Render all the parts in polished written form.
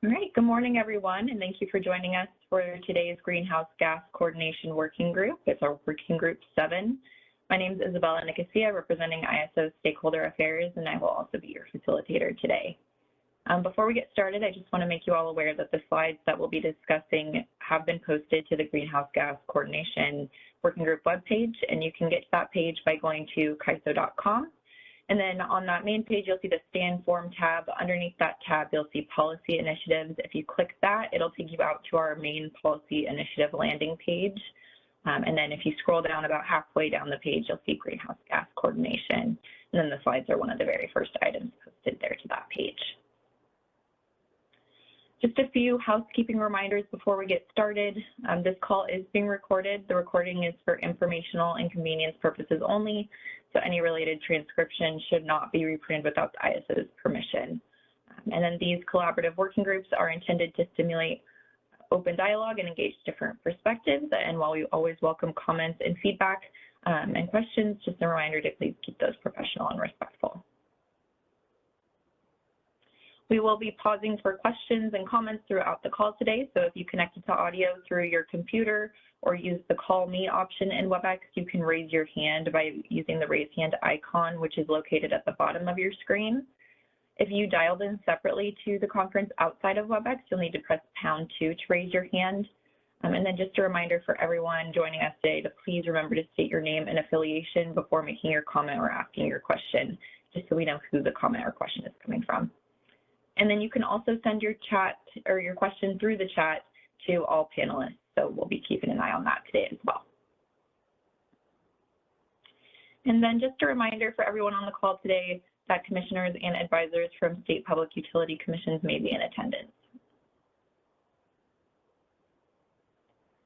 All right, good morning, everyone, and thank you for joining us for today's Greenhouse Gas Coordination Working Group. It's our Working Group 7. My name is Isabella Nicosia, representing ISO Stakeholder Affairs, and I will also be your facilitator today. Before we get started, I just want to make you all aware that the slides that we'll be discussing have been posted to the Greenhouse Gas Coordination Working Group webpage, and you can get to that page by going to CAISO.com. And then on that main page, you'll see the Stand Form tab. Underneath that tab, you'll see Policy Initiatives. If you click that, it'll take you out to our main Policy Initiative landing page. And then if you scroll down about halfway down the page, you'll see Greenhouse Gas Coordination. And then the slides are one of the very first items posted there to that page. Just a few housekeeping reminders before we get started. This call is being recorded. The recording is for informational and convenience purposes only, so any related transcription should not be reprinted without the ISO's permission. And then these collaborative working groups are intended to stimulate open dialogue and engage different perspectives. And while we always welcome comments and feedback and questions, just a reminder to please keep those professional and respectful. We will be pausing for questions and comments throughout the call today. So if you connected to audio through your computer or use the Call Me option in WebEx, you can raise your hand by using the raise hand icon, which is located at the bottom of your screen. If you dialed in separately to the conference outside of WebEx, you'll need to press #2 to raise your hand. And then just a reminder for everyone joining us today to please remember to state your name and affiliation before making your comment or asking your question, just so we know who the comment or question is coming from. And then you can also send your chat or your question through the chat to all panelists. So we'll be keeping an eye on that today as well. And then just a reminder for everyone on the call today that commissioners and advisors from state public utility commissions may be in attendance.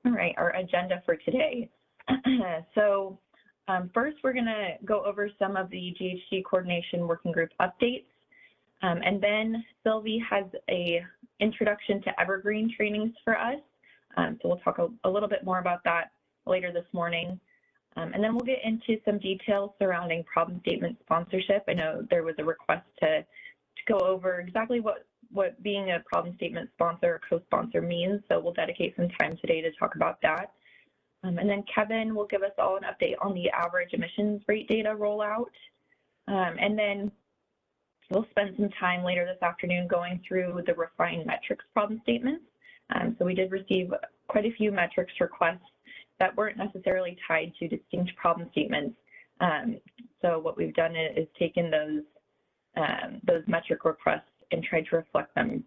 All right, our agenda for today. So first, we're going to go over some of the GHG Coordination Working Group updates. And then Sylvie has a introduction to Evergreen trainings for us. So we'll talk a little bit more about that later this morning. And then we'll get into some details surrounding problem statement sponsorship. I know there was a request to go over exactly what being a problem statement sponsor or co-sponsor means. So we'll dedicate some time today to talk about that. And then Kevin will give us all an update on the average emissions rate data rollout. And then we'll spend some time later this afternoon going through the refined metrics problem statements. So we did receive quite a few metrics requests that weren't necessarily tied to distinct problem statements. So what we've done is taken those metric requests and tried to reflect them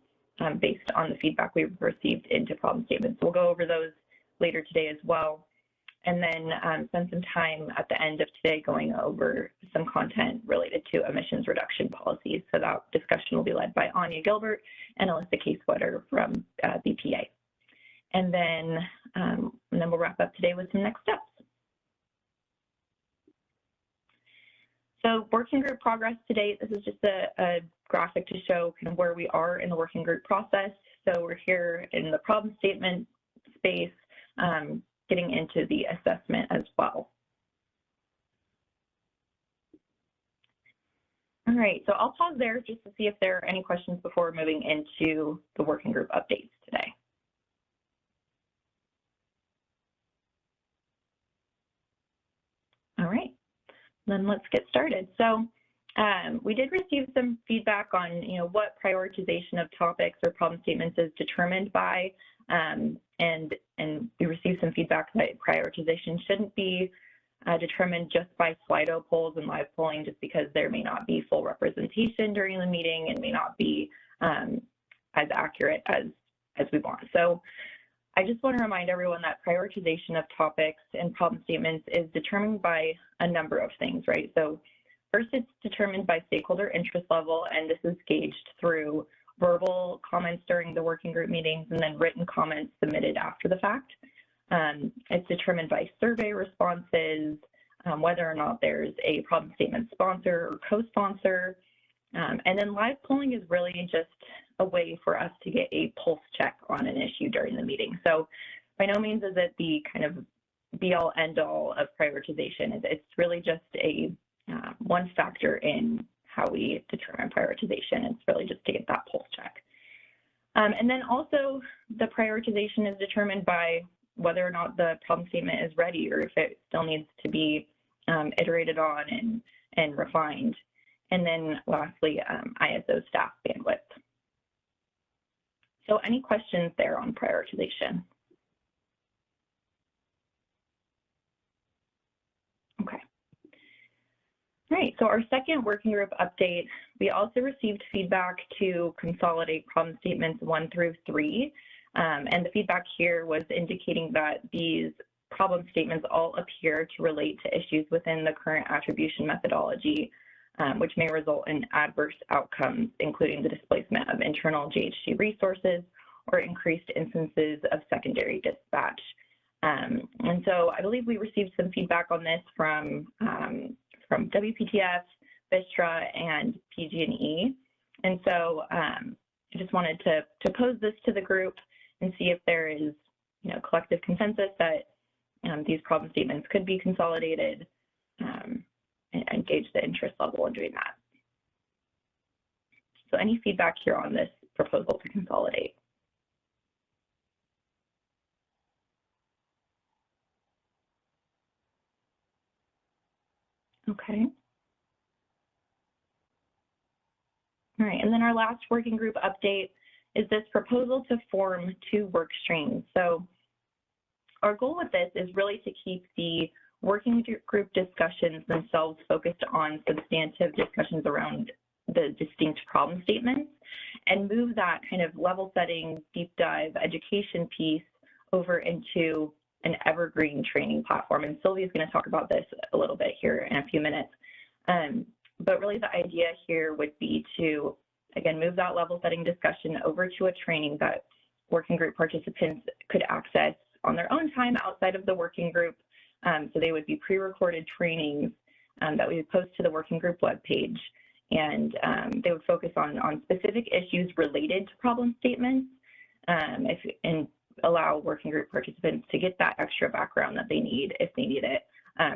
based on the feedback we've received into problem statements. So we'll go over those later today as well. And then spend some time at the end of today going over some content related to emissions reduction policies. So that discussion will be led by Anya Gilbert and Alyssa Case-Wetter from BPA. And then we'll wrap up today with some next steps. So working group progress to date, this is just a graphic to show kind of where we are in the working group process. So we're here in the problem statement space, getting into the assessment as well. All right, so I'll pause there just to see if there are any questions before moving into the working group updates today. All right, then let's get started. So we did receive some feedback on, what prioritization of topics or problem statements is determined by, and we received some feedback that prioritization shouldn't be determined just by Slido polls and live polling, just because there may not be full representation during the meeting and may not be as accurate as we want. So I just want to remind everyone that prioritization of topics and problem statements is determined by a number of things, right? So first, it's determined by stakeholder interest level, and this is gauged through verbal comments during the working group meetings and then written comments submitted after the fact. It's determined by survey responses, whether or not there's a problem statement sponsor or co-sponsor. And then live polling is really just a way for us to get a pulse check on an issue during the meeting. So by no means is it the kind of be-all, end-all of prioritization. It's really just a one factor in how we determine prioritization. It's really just to get that pulse check. And then also the prioritization is determined by whether or not the problem statement is ready or if it still needs to be iterated on and refined. And then lastly, ISO staff bandwidth. So any questions there on prioritization? Okay. All right, so our second working group update, we also received feedback to consolidate problem statements 1 through 3. And the feedback here was indicating that these problem statements all appear to relate to issues within the current attribution methodology, which may result in adverse outcomes, including the displacement of internal GHG resources or increased instances of secondary dispatch. And so I believe we received some feedback on this from WPTF, VSTRA, and PG&E. And so I just wanted to pose this to the group and see if there is, collective consensus that these problem statements could be consolidated and gauge the interest level in doing that. So any feedback here on this proposal to consolidate? Okay. All right, and then our last working group update is this proposal to form 2 work streams. So our goal with this is really to keep the working group discussions themselves focused on substantive discussions around the distinct problem statements and move that kind of level setting, deep dive education piece over into an evergreen training platform. And Sylvia's going to talk about this a little bit here in a few minutes. But really the idea here would be to, again, move that level setting discussion over to a training that working group participants could access on their own time outside of the working group. So they would be pre-recorded trainings that we would post to the working group webpage. And they would focus on specific issues related to problem statements and allow working group participants to get that extra background that they need if they need it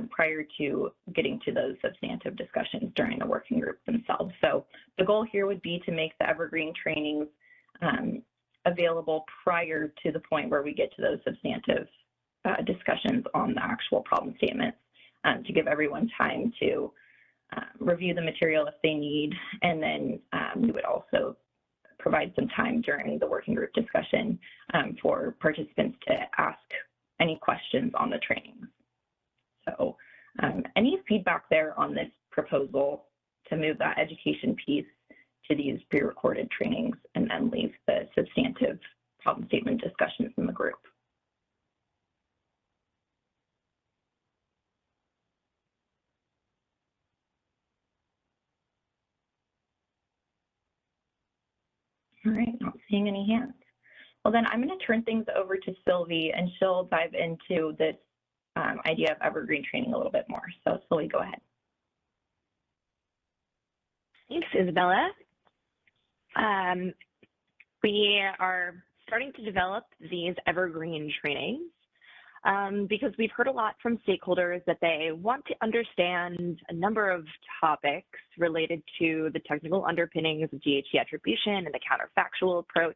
prior to getting to those substantive discussions during the working group themselves. So the goal here would be to make the evergreen trainings available prior to the point where we get to those substantive discussions on the actual problem statements to give everyone time to review the material if they need, and then we would also provide some time during the working group discussion for participants to ask any questions on the trainings. So any feedback there on this proposal to move that education piece to these pre-recorded trainings and then leave the substantive problem statement discussions in the group? All right, not seeing any hands. Well, then I'm going to turn things over to Sylvie, and she'll dive into this idea of evergreen training a little bit more. So Sylvie, go ahead. Thanks, Isabella. We are starting to develop these evergreen trainings because we've heard a lot from stakeholders that they want to understand a number of topics related to the technical underpinnings of GHG attribution and the counterfactual approach.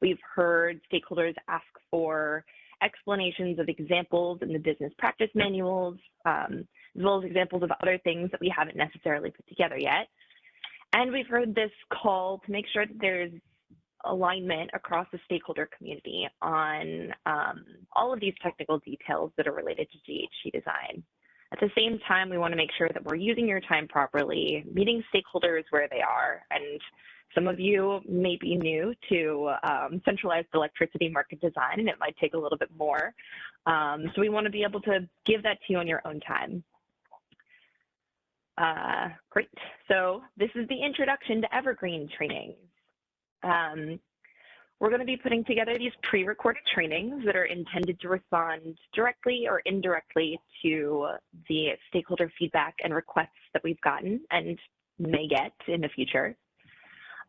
We've heard stakeholders ask for explanations of examples in the business practice manuals, as well as examples of other things that we haven't necessarily put together yet. And we've heard this call to make sure that there's alignment across the stakeholder community on all of these technical details that are related to GHG design. At the same time, we want to make sure that we're using your time properly, meeting stakeholders where they are. And some of you may be new to centralized electricity market design, and it might take a little bit more. So we want to be able to give that to you on your own time. Great. So this is the introduction to evergreen trainings. We're going to be putting together these pre-recorded trainings that are intended to respond directly or indirectly to the stakeholder feedback and requests that we've gotten and may get in the future,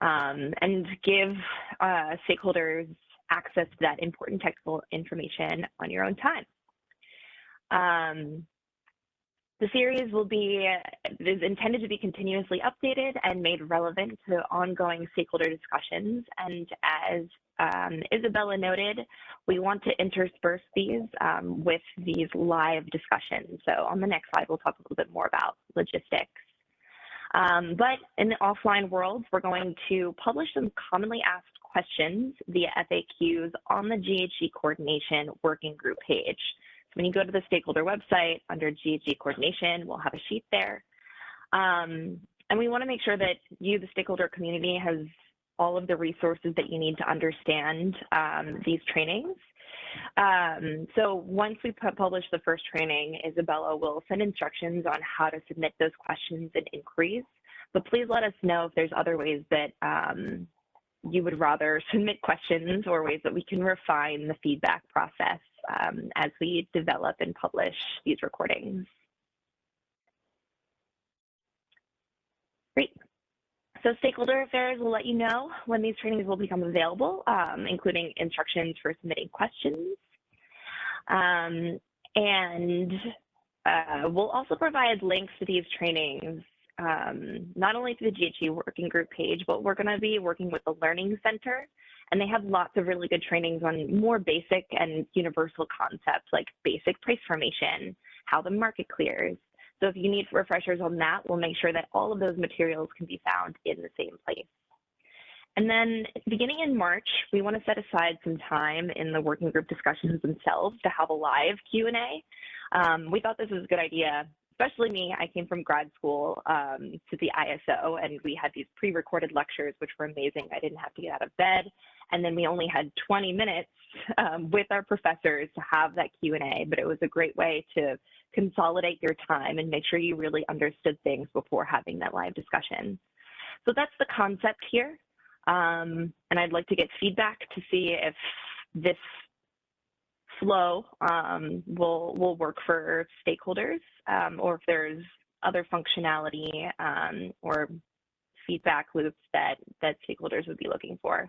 and give stakeholders access to that important technical information on your own time. The series is intended to be continuously updated and made relevant to ongoing stakeholder discussions. And as Isabella noted, we want to intersperse these with these live discussions. So on the next slide, we'll talk a little bit more about logistics. But in the offline world, we're going to publish some commonly asked questions via FAQs on the GHG coordination working group page. When you go to the stakeholder website under GHG coordination, we'll have a sheet there. And we want to make sure that you, the stakeholder community, has all of the resources that you need to understand these trainings. So once we publish the first training, Isabella will send instructions on how to submit those questions and inquiries. But please let us know if there's other ways that you would rather submit questions or ways that we can refine the feedback process as we develop and publish these recordings. Great. So Stakeholder Affairs will let you know when these trainings will become available, including instructions for submitting questions. We'll also provide links to these trainings, not only to the GHG working group page, but we're going to be working with the Learning Center. And they have lots of really good trainings on more basic and universal concepts like basic price formation, how the market clears. So if you need refreshers on that, we'll make sure that all of those materials can be found in the same place. And then beginning in March, we want to set aside some time in the working group discussions themselves to have a live Q&A. We thought this was a good idea. Especially me, I came from grad school to the ISO, and we had these pre-recorded lectures, which were amazing. I didn't have to get out of bed. And then we only had 20 minutes with our professors to have that Q&A, but it was a great way to consolidate your time and make sure you really understood things before having that live discussion. So that's the concept here. And I'd like to get feedback to see if this flow will work for stakeholders, or if there's other functionality or feedback loops that stakeholders would be looking for.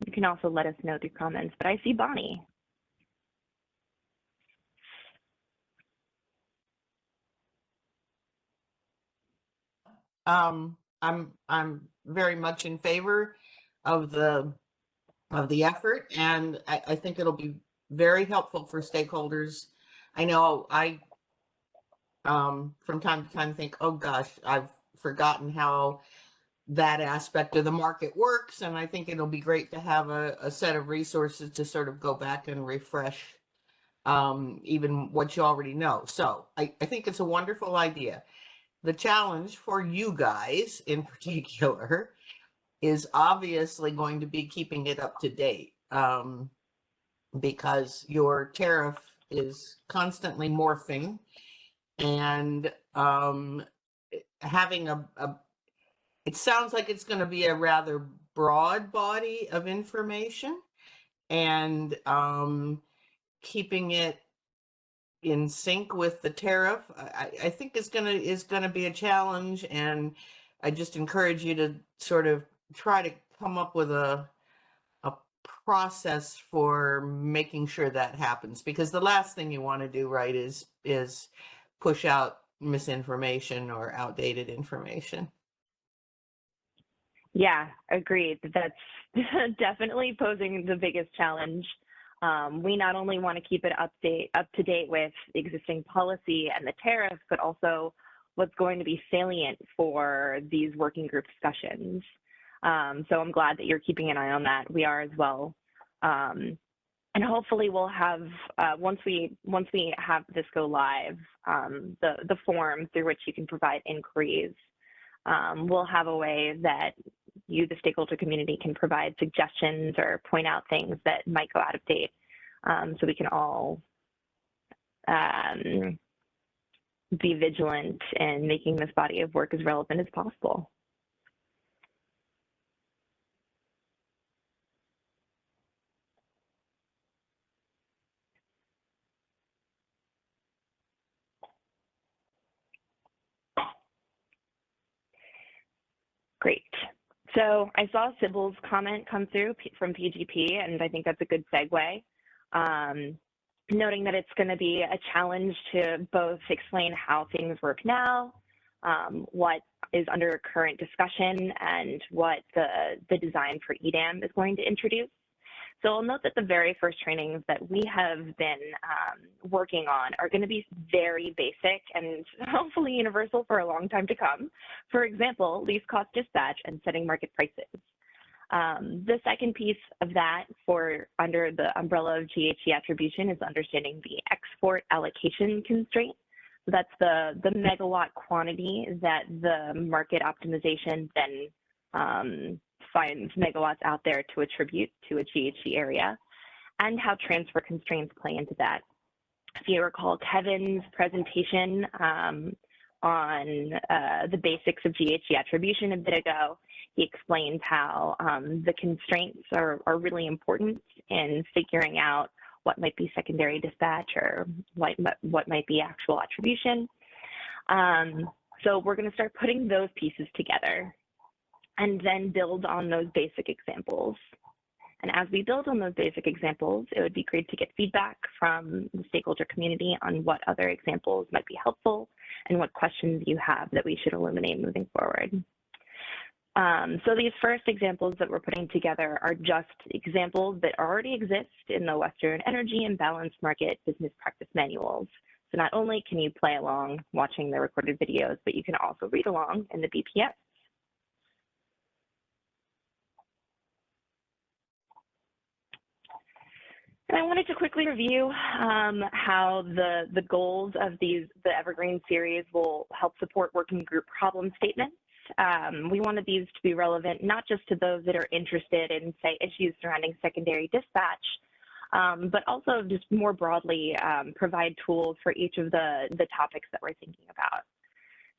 You can also let us know through comments, but I see Bonnie. I'm very much in favor of the effort, and I think it'll be very helpful for stakeholders. I know I from time to time think, oh gosh, I've forgotten how that aspect of the market works, and I think it'll be great to have a set of resources to sort of go back and refresh even what you already know. So I think it's a wonderful idea. The challenge for you guys in particular is obviously going to be keeping it up to date, because your tariff is constantly morphing, and having it sounds like it's going to be a rather broad body of information, and keeping it in sync with the tariff, I think is gonna be a challenge, and I just encourage you to sort of try to come up with a process for making sure that happens, because the last thing you want to do, right, is push out misinformation or outdated information. Yeah, agreed. That's definitely posing the biggest challenge. We not only want to keep it up to date with existing policy and the tariff, but also what's going to be salient for these working group discussions. So I'm glad that you're keeping an eye on that. We are as well. And hopefully we'll have, once we have this go live, the form through which you can provide inquiries, we'll have a way that you, the stakeholder community, can provide suggestions or point out things that might go out of date, so we can all be vigilant in making this body of work as relevant as possible. Great. So I saw Sybil's comment come through from PGP, and I think that's a good segue. noting that it's going to be a challenge to both explain how things work now, what is under current discussion, and what the design for EDAM is going to introduce. So I'll note that the very first trainings that we have been working on are going to be very basic and hopefully universal for a long time to come. For example, least cost dispatch and setting market prices. The second piece of that for under the umbrella of GHG attribution is understanding the export allocation constraint. So that's the megawatt quantity that the market optimization then finds megawatts out there to attribute to a GHG area, and how transfer constraints play into that. If you recall Kevin's presentation on the basics of GHG attribution a bit ago, he explained how the constraints are really important in figuring out what might be secondary dispatch or what might be actual attribution. So we're going to start putting those pieces together and then build on those basic examples. And as we build on those basic examples, it would be great to get feedback from the stakeholder community on what other examples might be helpful and what questions you have that we should eliminate moving forward. So these first examples that we're putting together are just examples that already exist in the Western Energy and Balanced Market Business Practice Manuals. So not only can you play along watching the recorded videos, but you can also read along in the BPS. And I wanted to quickly review how the goals of the Evergreen series will help support working group problem statements. We wanted these to be relevant not just to those that are interested in, say, issues surrounding secondary dispatch, but also just more broadly provide tools for each of the topics that we're thinking about.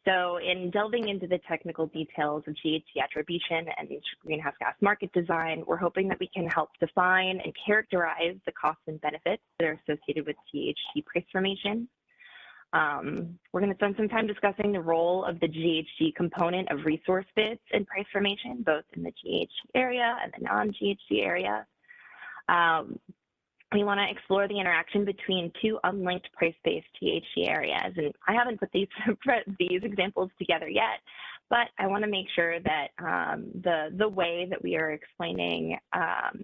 So in delving into the technical details of GHG attribution and greenhouse gas market design, we're hoping that we can help define and characterize the costs and benefits that are associated with GHG price formation. We're going to spend some time discussing the role of the GHG component of resource bids in price formation, both in the GHG area and the non-GHG area. We want to explore the interaction between two unlinked price-based GHG areas. And I haven't put these examples together yet, but I want to make sure that the way that we are explaining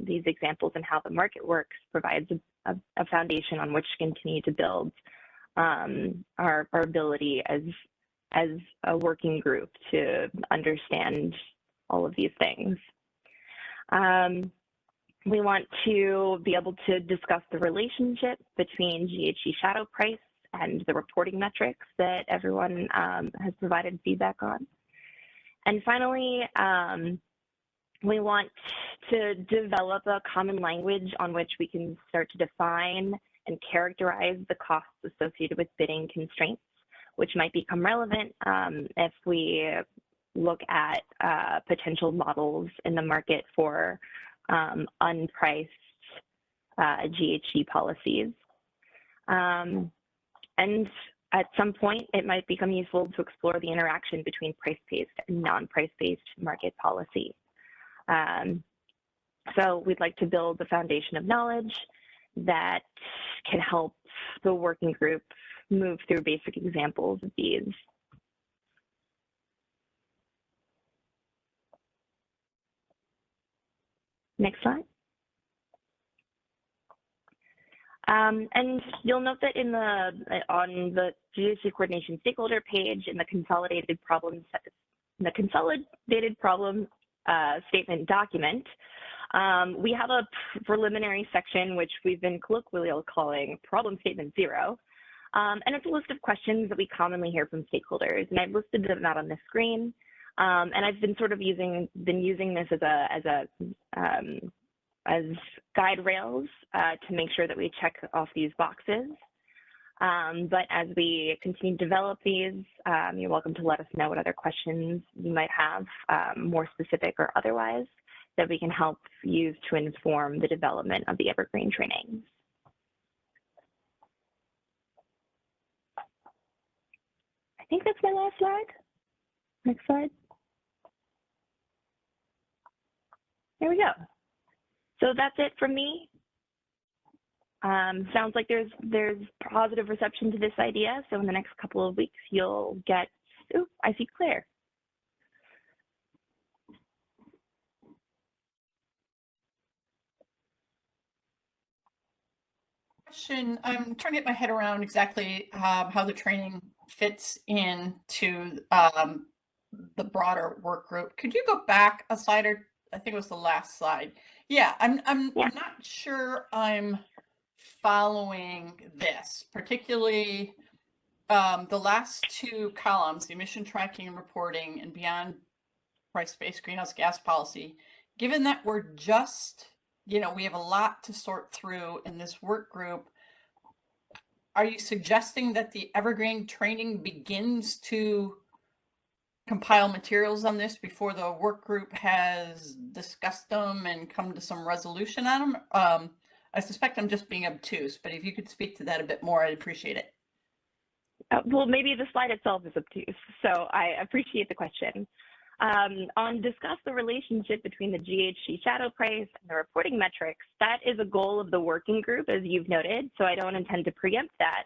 these examples and how the market works provides a foundation on which to continue to build our ability as a working group to understand all of these things. We want to be able to discuss the relationship between GHG shadow price and the reporting metrics that everyone has provided feedback on. And finally, we want to develop a common language on which we can start to define and characterize the costs associated with bidding constraints, which might become relevant if we look at potential models in the market for unpriced GHG policies. And at some point, it might become useful to explore the interaction between price-based and non-price-based market policy. So we'd like to build the foundation of knowledge that can help the working group move through basic examples of these. Next slide. And you'll note that on the GHG coordination stakeholder page in the consolidated problem statement document, we have a preliminary section which we've been colloquially calling problem statement 0. And it's a list of questions that we commonly hear from stakeholders, and I've listed them out on the screen. And I've been sort of using this as guide rails to make sure that we check off these boxes. But as we continue to develop these, you're welcome to let us know what other questions you might have, more specific or otherwise, that we can help use to inform the development of the Evergreen trainings. I think that's my last slide. Next slide. There we go. So that's it from me. Sounds like there's positive reception to this idea. So in the next couple of weeks, you'll get, oh, I see Claire. Question. I'm trying to get my head around exactly how the training fits into the broader work group. Could you go back a slide, or I think it was the last slide? Yeah, I'm not sure I'm following this, particularly the last two columns, the emission tracking and reporting and beyond price-based greenhouse gas policy. Given that we're just, we have a lot to sort through in this work group, are you suggesting that the Evergreen training begins to compile materials on this before the work group has discussed them and come to some resolution on them? I suspect I'm just being obtuse, but if you could speak to that a bit more, I'd appreciate it. Well, maybe the slide itself is obtuse, so I appreciate the question. On discuss the relationship between the GHG shadow price and the reporting metrics, that is a goal of the working group, as you've noted, so I don't intend to preempt that.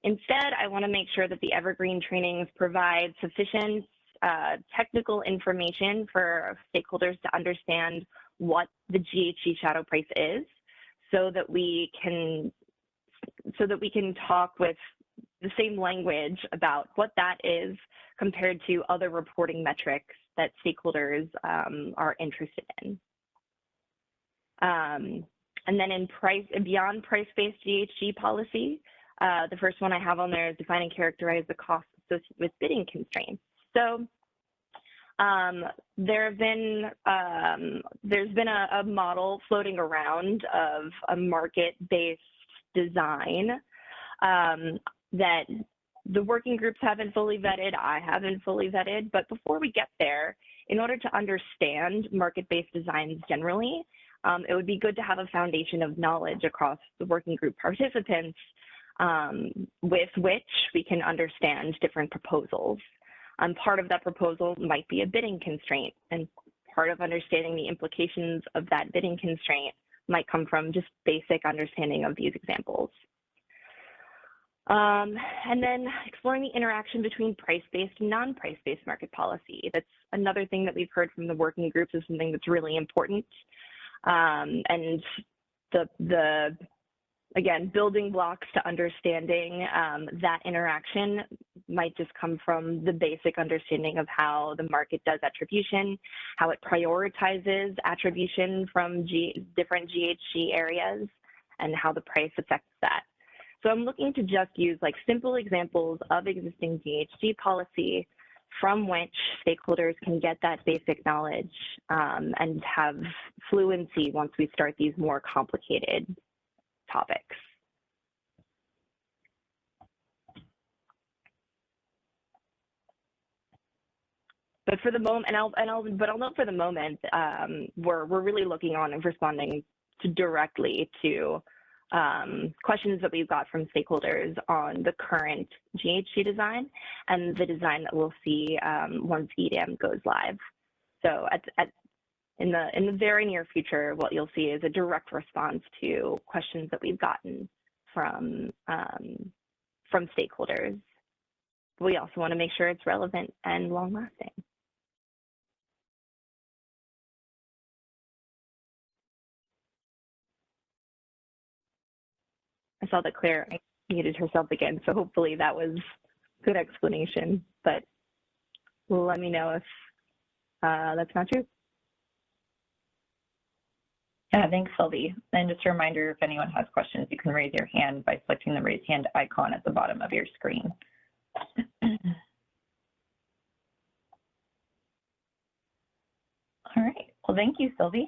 Instead, I want to make sure that the Evergreen trainings provide sufficient technical information for stakeholders to understand what the GHG shadow price is, so that we can talk with the same language about what that is compared to other reporting metrics that stakeholders are interested in. And then in beyond price-based GHG policy, the first one I have on there is define and characterize the costs associated with bidding constraints. So there's been a model floating around of a market-based design that the working groups haven't fully vetted, I haven't fully vetted, but before we get there, in order to understand market-based designs generally, it would be good to have a foundation of knowledge across the working group participants with which we can understand different proposals. Part of that proposal might be a bidding constraint, and part of understanding the implications of that bidding constraint might come from just basic understanding of these examples. And then exploring the interaction between price-based and non-price-based market policy. That's another thing that we've heard from the working groups is something that's really important. And again, building blocks to understanding that interaction might just come from the basic understanding of how the market does attribution, how it prioritizes attribution from different GHG areas, and how the price affects that. So I'm looking to just use like simple examples of existing GHG policy from which stakeholders can get that basic knowledge and have fluency once we start these more complicated topics. But for the moment, I'll note for the moment, we're really looking on and responding directly to questions that we've got from stakeholders on the current GHG design and the design that we'll see once EDAM goes live. So in the very near future, what you'll see is a direct response to questions that we've gotten from stakeholders. We also want to make sure it's relevant and long-lasting. I saw that Claire muted herself again, so hopefully that was good explanation, but let me know if that's not true. Yeah, thanks, Sylvie. And just a reminder, if anyone has questions, you can raise your hand by selecting the raise hand icon at the bottom of your screen. All right, well, thank you, Sylvie.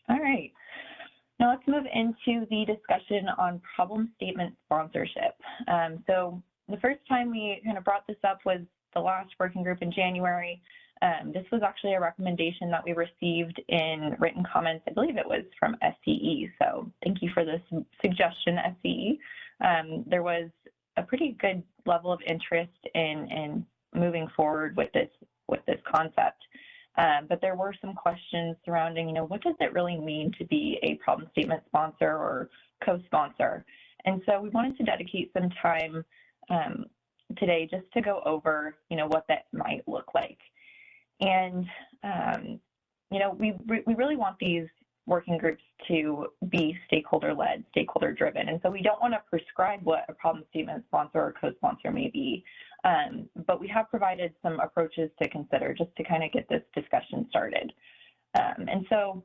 All right. Now let's move into the discussion on problem statement sponsorship. So the first time we kind of brought this up was the last working group in January. This was actually a recommendation that we received in written comments. I believe it was from SCE. So thank you for this suggestion, SCE. There was a pretty good level of interest in moving forward with this concept. But there were some questions surrounding, what does it really mean to be a problem statement sponsor or co-sponsor? And so we wanted to dedicate some time today just to go over, what that might look like. And, we really want these working groups to be stakeholder-led, stakeholder-driven. And so we don't want to prescribe what a problem statement sponsor or co-sponsor may be, but we have provided some approaches to consider just to kind of get this discussion started. And so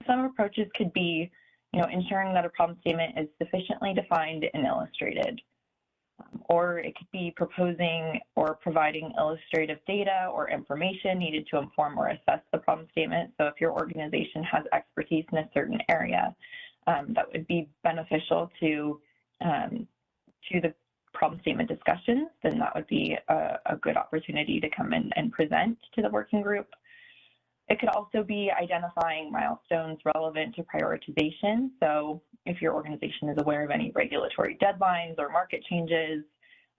some approaches could be, ensuring that a problem statement is sufficiently defined and illustrated. Or it could be proposing or providing illustrative data or information needed to inform or assess the problem statement. So if your organization has expertise in a certain area, that would be beneficial to the problem statement discussions, then that would be a good opportunity to come in and present to the working group. It could also be identifying milestones relevant to prioritization. So if your organization is aware of any regulatory deadlines or market changes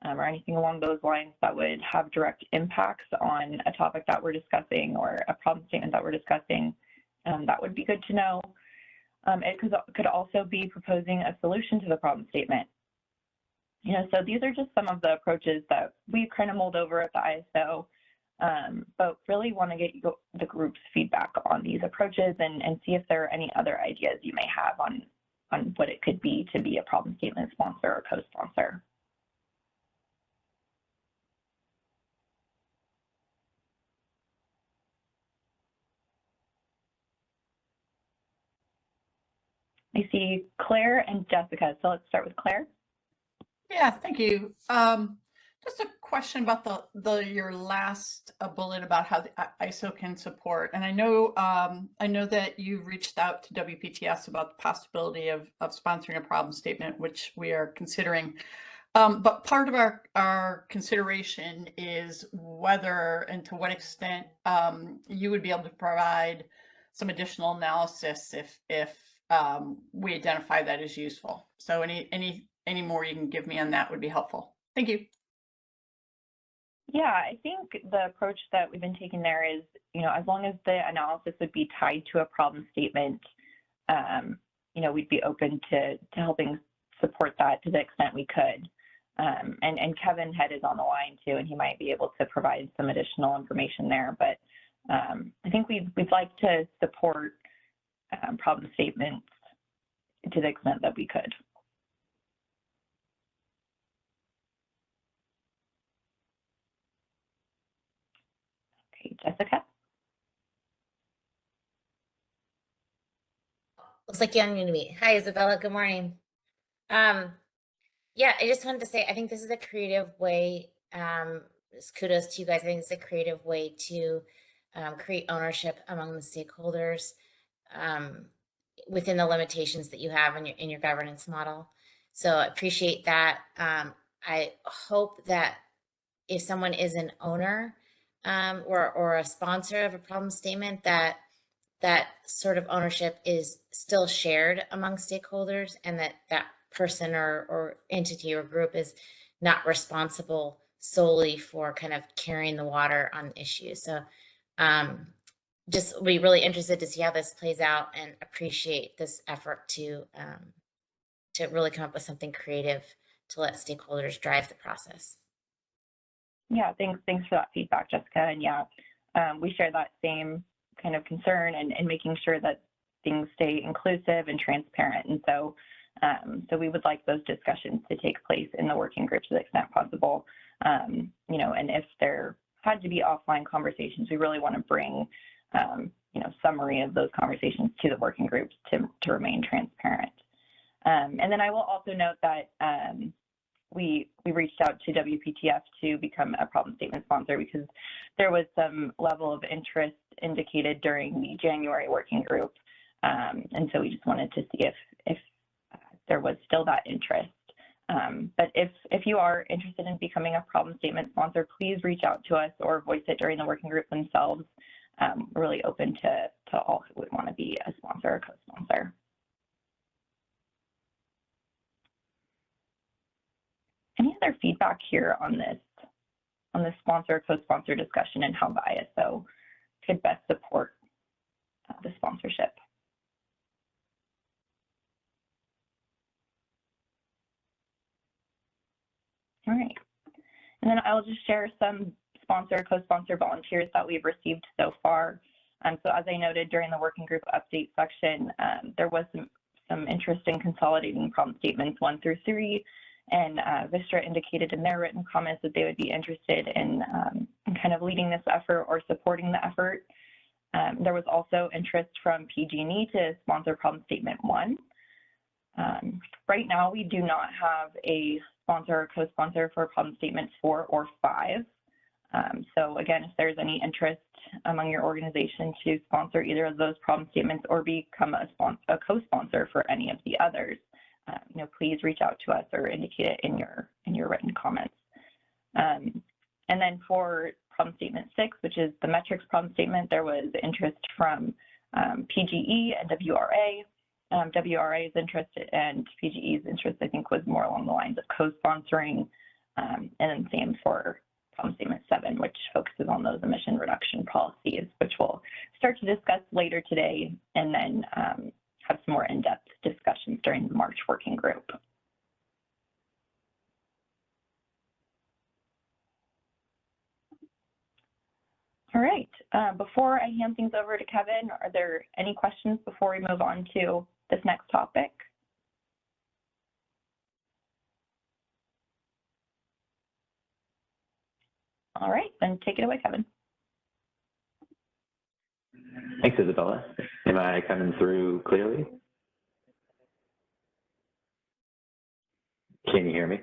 or anything along those lines that would have direct impacts on a topic that we're discussing or a problem statement that we're discussing, that would be good to know. It could also be proposing a solution to the problem statement. So these are just some of the approaches that we kind of mulled over at the ISO. But really want to get the group's feedback on these approaches and see if there are any other ideas you may have on what it could be to be a problem statement sponsor or co-sponsor. I see Claire and Jessica, so let's start with Claire. Yeah, thank you. Just a question about your last bullet about how the ISO can support. And I know that you reached out to WPTS about the possibility of sponsoring a problem statement, which we are considering. But part of our consideration is whether and to what extent you would be able to provide some additional analysis if we identify that as useful. So any more you can give me on that would be helpful. Thank you. Yeah, I think the approach that we've been taking there is, as long as the analysis would be tied to a problem statement, we'd be open to helping support that to the extent we could. And Kevin Head is on the line too, and he might be able to provide some additional information there. But I think we'd like to support problem statements to the extent that we could. Okay, Jessica. Looks like you unmuted me. Hi, Isabella. Good morning. Yeah, I just wanted to say, I think this is a creative way. Kudos to you guys. I think it's a creative way to create ownership among the stakeholders within the limitations that you have in your governance model. So I appreciate that. I hope that if someone is an owner or a sponsor of a problem statement, that sort of ownership is still shared among stakeholders, and that person or entity or group is not responsible solely for kind of carrying the water on issues. So just be really interested to see how this plays out, and appreciate this effort to really come up with something creative to let stakeholders drive the process. Yeah, thanks for that feedback, Jessica. And yeah, we share that same kind of concern and making sure that things stay inclusive and transparent. And so we would like those discussions to take place in the working group to the extent possible. And if there had to be offline conversations, we really want to bring, summary of those conversations to the working groups to remain transparent. And then I will also note that we reached out to WPTF to become a problem statement sponsor because there was some level of interest indicated during the January working group. And so we just wanted to see if there was still that interest. But if you are interested in becoming a problem statement sponsor, please reach out to us or voice it during the working group themselves. We're really open to all who would want to be a sponsor or co-sponsor. Any other feedback here on this sponsor co-sponsor discussion and how the ISO could best support the sponsorship. All right, and then I'll just share some sponsor, co-sponsor volunteers that we've received so far. So as I noted during the working group update section, there was some interest in consolidating problem statements 1 through 3, and Vistra indicated in their written comments that they would be interested in kind of leading this effort or supporting the effort. There was also interest from PG&E to sponsor problem statement 1. Right now, we do not have a sponsor or co-sponsor for problem statements 4 or 5. So again, if there's any interest among your organization to sponsor either of those problem statements or become a co-sponsor for any of the others, please reach out to us or indicate it in your written comments. And then for problem statement 6, which is the metrics problem statement, there was interest from PGE and WRA. WRA's interest and PGE's interest, I think, was more along the lines of co-sponsoring, and then same for problem statement 7, which focuses on those emission reduction policies, which we'll start to discuss later today, and then have some more in-depth discussions during the March working group. All right, before I hand things over to Kevin, are there any questions before we move on to this next topic? All right, then take it away, Kevin. Thanks, Isabella. Am I coming through clearly? Can you hear me?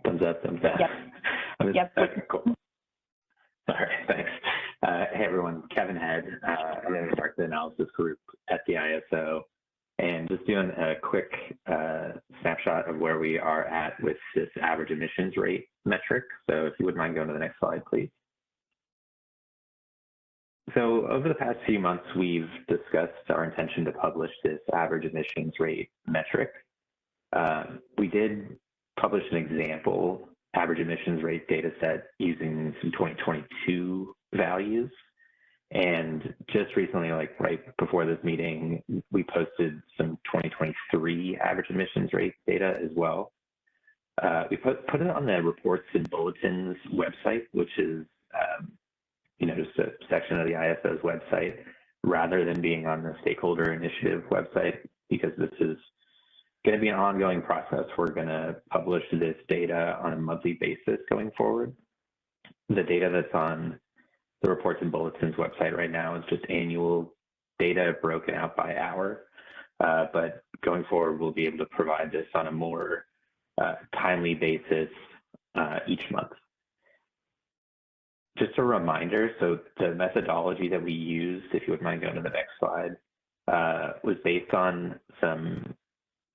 Thumbs up, thumbs down. Yep. Yep. Okay, cool. All right, thanks. Hey, everyone. Kevin Head, I'm in the market analysis group at the ISO, and just doing a quick snapshot of where we are at with this average emissions rate metric. So if you wouldn't mind going to the next slide, please. So over the past few months, we've discussed our intention to publish this average emissions rate metric. We did publish an example average emissions rate data set using some 2022 values. And just recently, like right before this meeting, we posted some 2023 average emissions rate data as well. We put it on the reports and bulletins website, which is just a section of the ISO's website, rather than being on the stakeholder initiative website, because this is going to be an ongoing process. We're going to publish this data on a monthly basis going forward. The data that's on the reports and bulletins website right now is just annual data broken out by hour, but going forward, we'll be able to provide this on a more timely basis each month. Just a reminder, so the methodology that we used, if you wouldn't mind going to the next slide, was based on some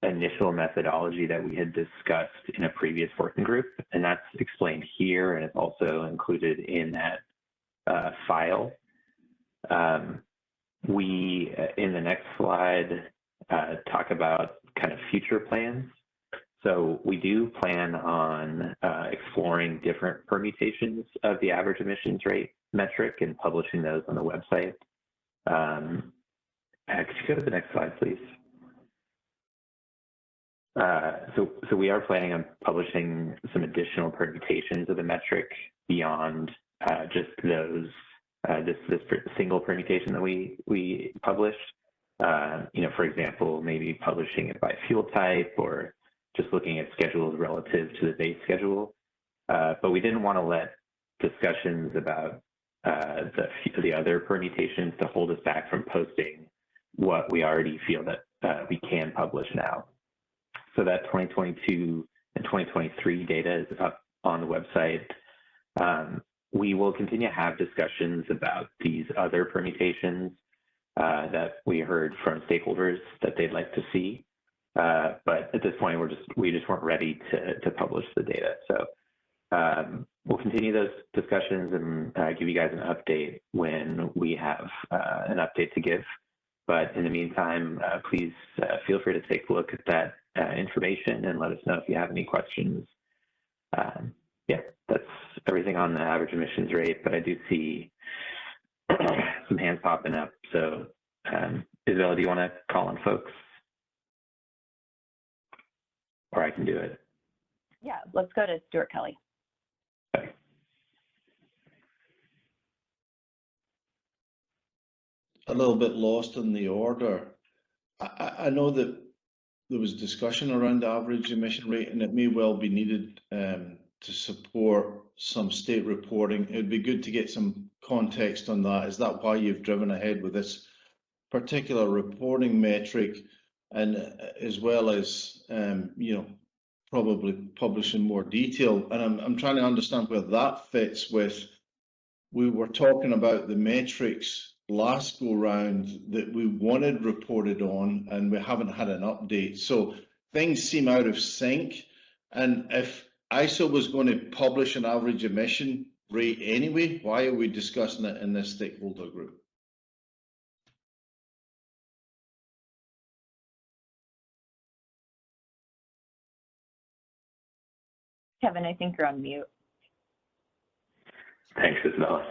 initial methodology that we had discussed in a previous working group, and that's explained here, and it's also included in that file. We, in the next slide, talk about kind of future plans. So we do plan on exploring different permutations of the average emissions rate metric and publishing those on the website. Could you go to the next slide, please? So we are planning on publishing some additional permutations of the metric beyond just those this single permutation that we published. For example, maybe publishing it by fuel type, or just looking at schedules relative to the base schedule. But we didn't want to let discussions about the other permutations to hold us back from posting what we already feel that we can publish now. So that 2022 and 2023 data is up on the website. We will continue to have discussions about these other permutations that we heard from stakeholders that they'd like to see. But at this point, we just weren't ready to publish the data. So we'll continue those discussions and give you guys an update when we have an update to give. But in the meantime, please feel free to take a look at that information and let us know if you have any questions. Yeah, that's everything on the average emissions rate. But I do see some hands popping up. So Isabella, do you want to call on folks? Or I can do it. Yeah, let's go to Stuart Kelly. Okay. A little bit lost in the order. I know that there was discussion around the average emission rate, and it may well be needed to support some state reporting. It'd be good to get some context on that. Is that why you've driven ahead with this particular reporting metric, and as well as you know, probably publishing more detail? And I'm trying to understand where that fits with. We were talking about the metrics last go round that we wanted reported on, and we haven't had an update. So things seem out of sync. And if ISO was going to publish an average emission rate anyway, why are we discussing it in this stakeholder group? Kevin, I think you're on mute. Thanks, Isabella.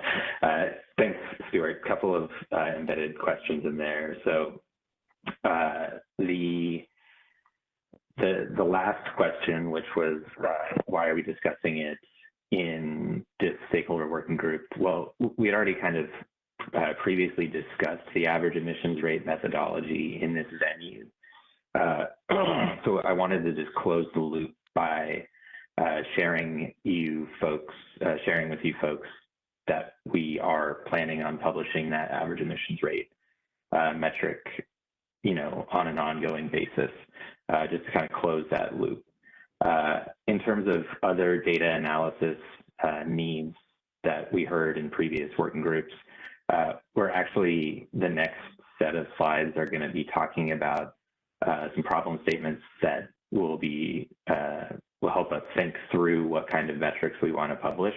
Thanks, Stuart. A couple of embedded questions in there. So the last question, which was why are we discussing it in this stakeholder working group? Well, we had already kind of previously discussed the average emissions rate methodology in this venue. So I wanted to just close the loop by sharing with you folks that we are planning on publishing that average emissions rate metric, you know, on an ongoing basis, just to kind of close that loop. In terms of other data analysis needs that we heard in previous working groups, we're actually, the next set of slides are going to be talking about some problem statements that will help us think through what kind of metrics we want to publish.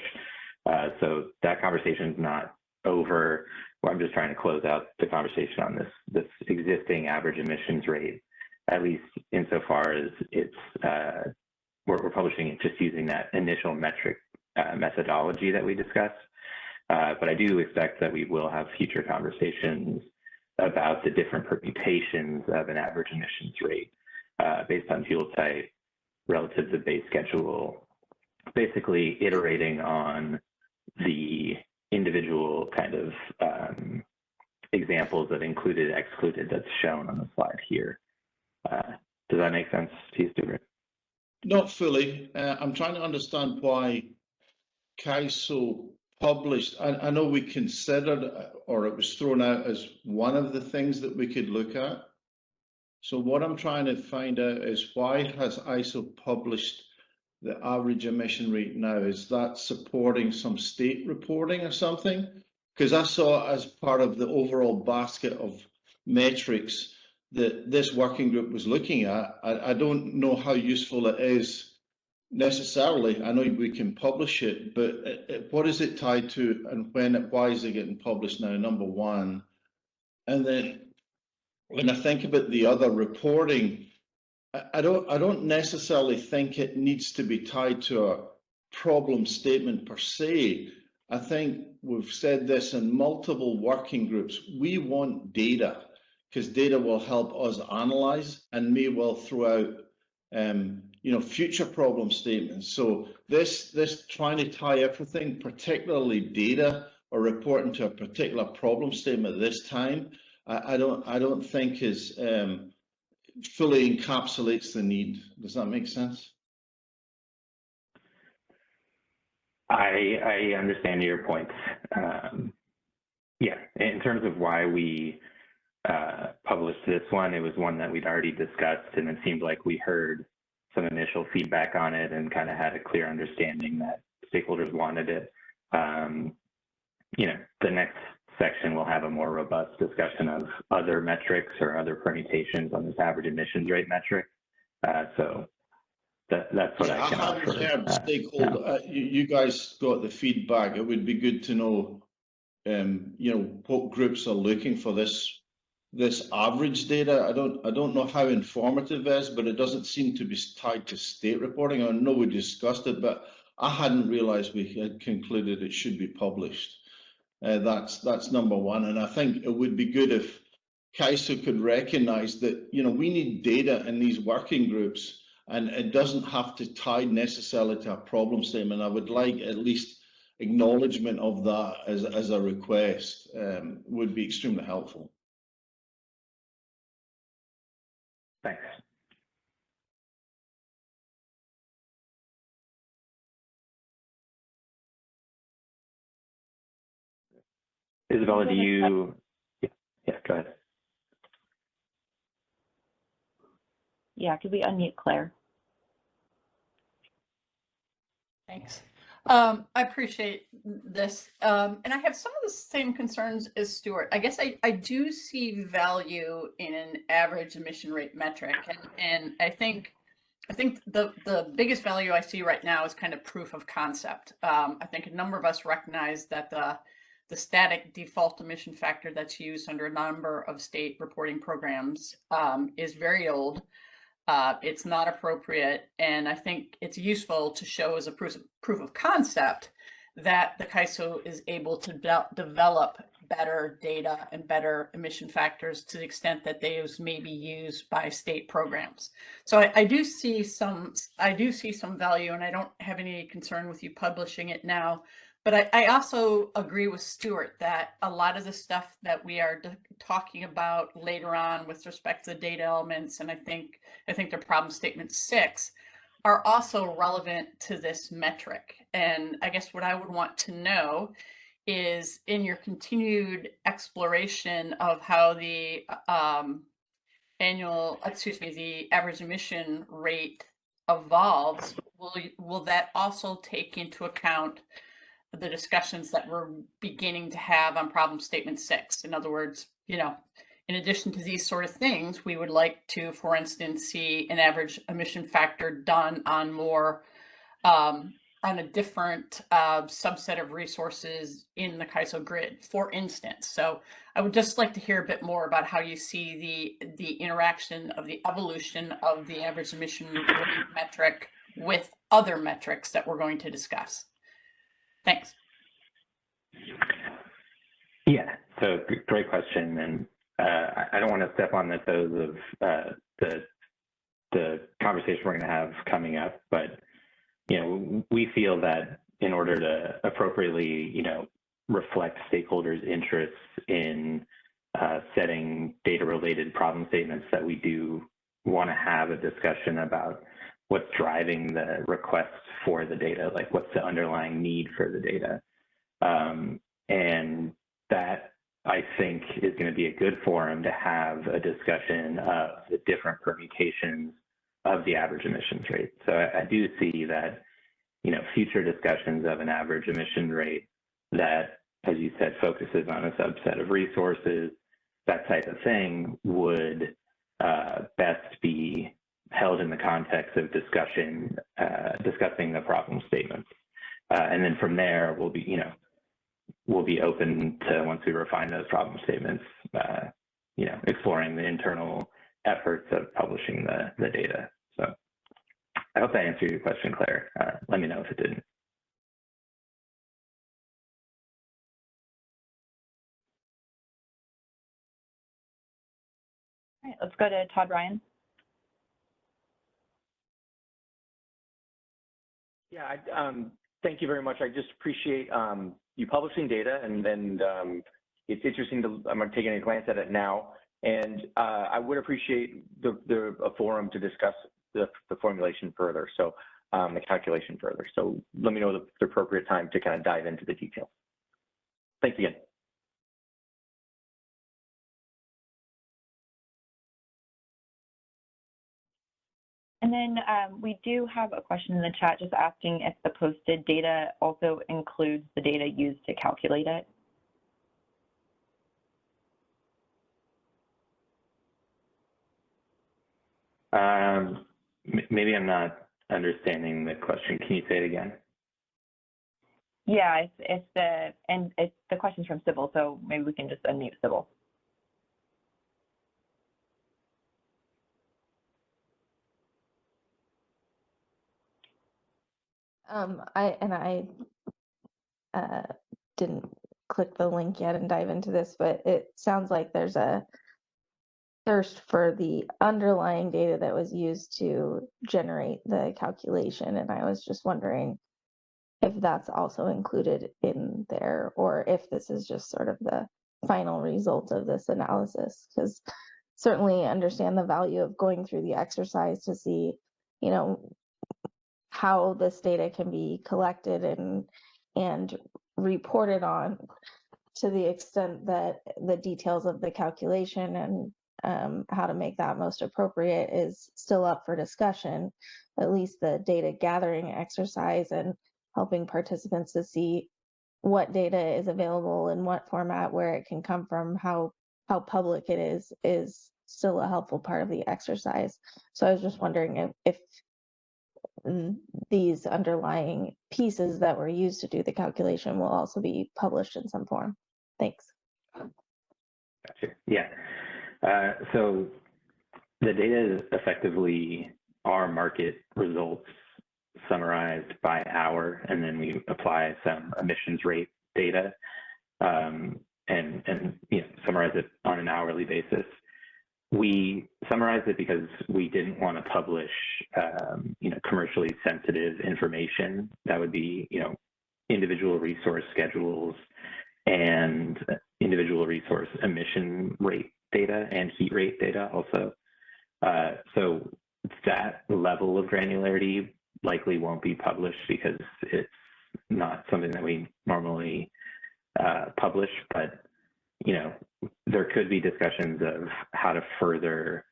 So that conversation is not over. I'm just trying to close out the conversation on this existing average emissions rate, at least insofar as it's we're publishing it just using that initial metric methodology that we discussed. But I do expect that we will have future conversations about the different permutations of an average emissions rate based on fuel type relative to base schedule, basically iterating on the individual kind of examples of included, excluded that's shown on the slide here. Does that make sense to you, Stuart? Not fully. I'm trying to understand why CAISO published. I know we considered, or it was thrown out as one of the things that we could look at. So what I'm trying to find out is, why has ISO published the average emission rate now? Is that supporting some state reporting or something? Because I saw it as part of the overall basket of metrics that this working group was looking at. I don't know how useful it is necessarily. I know we can publish it, but what is it tied to, and why is it getting published now, number one? And then when I think about the other reporting, I don't necessarily think it needs to be tied to a problem statement per se. I think we've said this in multiple working groups. We want data, because data will help us analyze and may well throw out future problem statements. So this trying to tie everything, particularly data or reporting to a particular problem statement at this time, I don't think is fully encapsulates the need. Does that make sense? I understand your points. Yeah, in terms of why we published this one, it was one that we'd already discussed, and it seemed like we heard some initial feedback on it and kind of had a clear understanding that stakeholders wanted it. The next section will have a more robust discussion of other metrics or other permutations on this average emissions rate metric. So that's what I can offer. Stakeholder, you guys got the feedback. It would be good to know, what groups are looking for this average data. I don't know how informative it is, but it doesn't seem to be tied to state reporting. I know we discussed it, but I hadn't realized we had concluded it should be published. That's number one. And I think it would be good if CAISO could recognize that, you know, we need data in these working groups, and it doesn't have to tie necessarily to a problem statement. I would like at least acknowledgement of that as a request, would be extremely helpful. Thanks. Isabella, do you, yeah, go ahead. Yeah, could we unmute Claire? Thanks. I appreciate this. And I have some of the same concerns as Stuart. I guess I do see value in an average emission rate metric. And I think the biggest value I see right now is kind of proof of concept. I think a number of us recognize that the static default emission factor that's used under a number of state reporting programs is very old. It's not appropriate, and I think it's useful to show as a proof of concept that the CAISO is able to develop better data and better emission factors to the extent that those may be used by state programs. So I do see some value, and I don't have any concern with you publishing it now. But I also agree with Stuart that a lot of the stuff that we are talking about later on with respect to the data elements, and I think they're problem statement 6, are also relevant to this metric. And I guess what I would want to know is, in your continued exploration of how the the average emission rate evolves, will that also take into account the discussions that we're beginning to have on problem statement 6? In other words, you know, in addition to these sort of things, we would like to, for instance, see an average emission factor done on more, on a different subset of resources in the CAISO grid, for instance. So I would just like to hear a bit more about how you see the interaction of the evolution of the average emission rate metric with other metrics that we're going to discuss. Thanks. Yeah, so great question. And I don't want to step on the toes of the conversation we're going to have coming up, but, you know, we feel that in order to appropriately, you know, reflect stakeholders' interests in setting data-related problem statements, that we do want to have a discussion about what's driving the requests for the data, like what's the underlying need for the data. And that, I think, is going to be a good forum to have a discussion of the different permutations of the average emissions rate. So I do see that, you know, future discussions of an average emission rate that, as you said, focuses on a subset of resources, that type of thing, would best be held in the context of discussing the problem statements. And then from there, we'll be open to, once we refine those problem statements, you know, exploring the internal efforts of publishing the data. So I hope that answered your question, Claire. Let me know if it didn't. All right, let's go to Todd Ryan. Yeah, thank you very much. I just appreciate you publishing data, and then it's interesting to, I'm taking a glance at it now, and I would appreciate a forum to discuss the formulation further, so the calculation further. So let me know the appropriate time to kind of dive into the details. Thanks again. And then we do have a question in the chat just asking if the posted data also includes the data used to calculate it. Maybe I'm not understanding the question. Can you say it again? Yeah, it's the question's from Sybil, so maybe we can just unmute Sybil. I didn't click the link yet and dive into this, but it sounds like there's a thirst for the underlying data that was used to generate the calculation. And I was just wondering if that's also included in there, or if this is just sort of the final result of this analysis, because certainly understand the value of going through the exercise to see, you know, how this data can be collected and reported on, to the extent that the details of the calculation and how to make that most appropriate is still up for discussion. At least the data gathering exercise and helping participants to see what data is available in what format, where it can come from, how public it is still a helpful part of the exercise. So I was just wondering if these underlying pieces that were used to do the calculation will also be published in some form. Thanks. Gotcha. Yeah. So the data is effectively our market results summarized by hour, and then we apply some emissions rate data and you know, summarize it on an hourly basis. We summarized it because we didn't want to publish you know, commercially sensitive information that would be, you know, individual resource schedules and individual resource emission rate data and heat rate data also. So that level of granularity likely won't be published because it's not something that we normally publish, but you know, there could be discussions of how to further,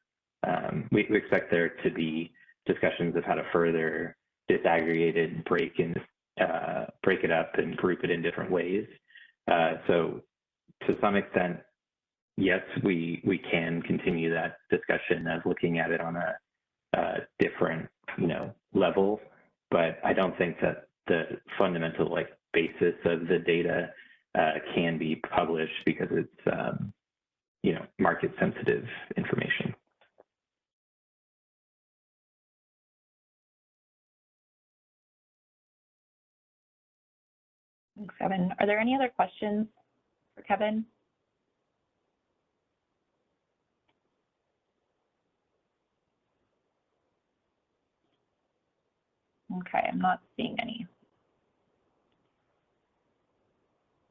we expect there to be discussions of how to further disaggregate it, break it up and group it in different ways. So to some extent, yes, we can continue that discussion as looking at it on a different, you know, level, but I don't think that the fundamental like basis of the data can be published because it's, you know, market sensitive information. Thanks, Kevin. Are there any other questions for Kevin? Okay, I'm not seeing any.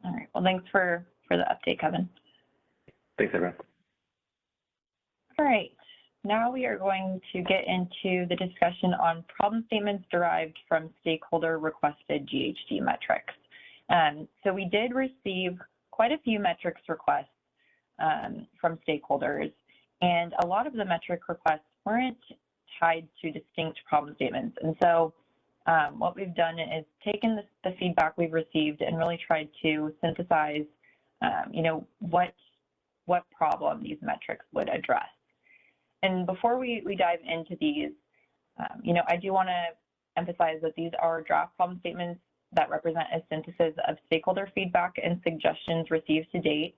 All right, well, thanks for the update, Kevin. Thanks, everyone. All right, now we are going to get into the discussion on problem statements derived from stakeholder requested GHG metrics. So we did receive quite a few metrics requests from stakeholders, and a lot of the metric requests weren't tied to distinct problem statements. And so what we've done is taken the feedback we've received and really tried to synthesize, you know, what problem these metrics would address. And before we dive into these, you know, I do want to emphasize that these are draft problem statements that represent a synthesis of stakeholder feedback and suggestions received to date.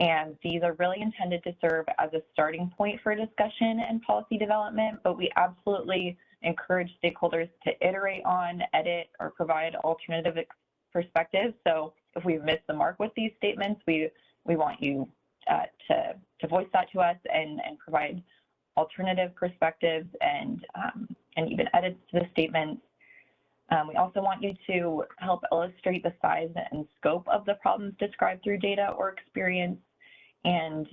And these are really intended to serve as a starting point for discussion and policy development, but we absolutely encourage stakeholders to iterate on, edit, or provide alternative perspectives. So if we've missed the mark with these statements, we want you to voice that to us and provide alternative perspectives and even edits to the statements. We also want you to help illustrate the size and scope of the problems described through data or experience, and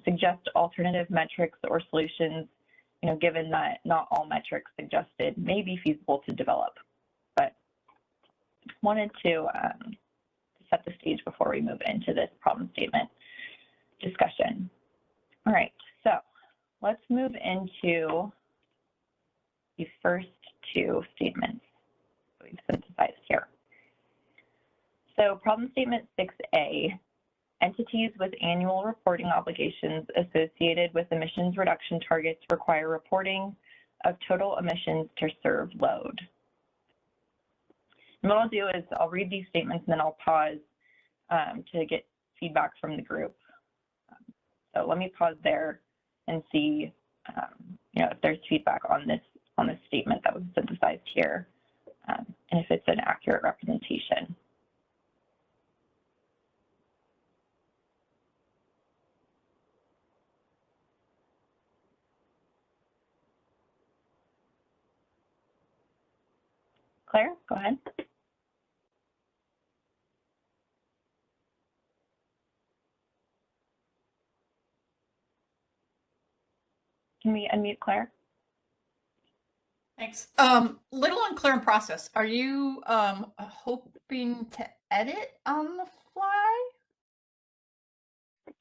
suggest alternative metrics or solutions, you know, given that not all metrics suggested may be feasible to develop. But wanted to set the stage before we move into this problem statement discussion. All right, so let's move into the first two statements we've synthesized here. So problem statement 6A, entities with annual reporting obligations associated with emissions reduction targets require reporting of total emissions to serve load. And what I'll do is I'll read these statements and then I'll pause to get feedback from the group. So let me pause there and see you know, if there's feedback on this statement that was synthesized here, and if it's an accurate representation. Claire, go ahead. Can we unmute Claire? Thanks. Little unclear in process. Are you hoping to edit on the fly?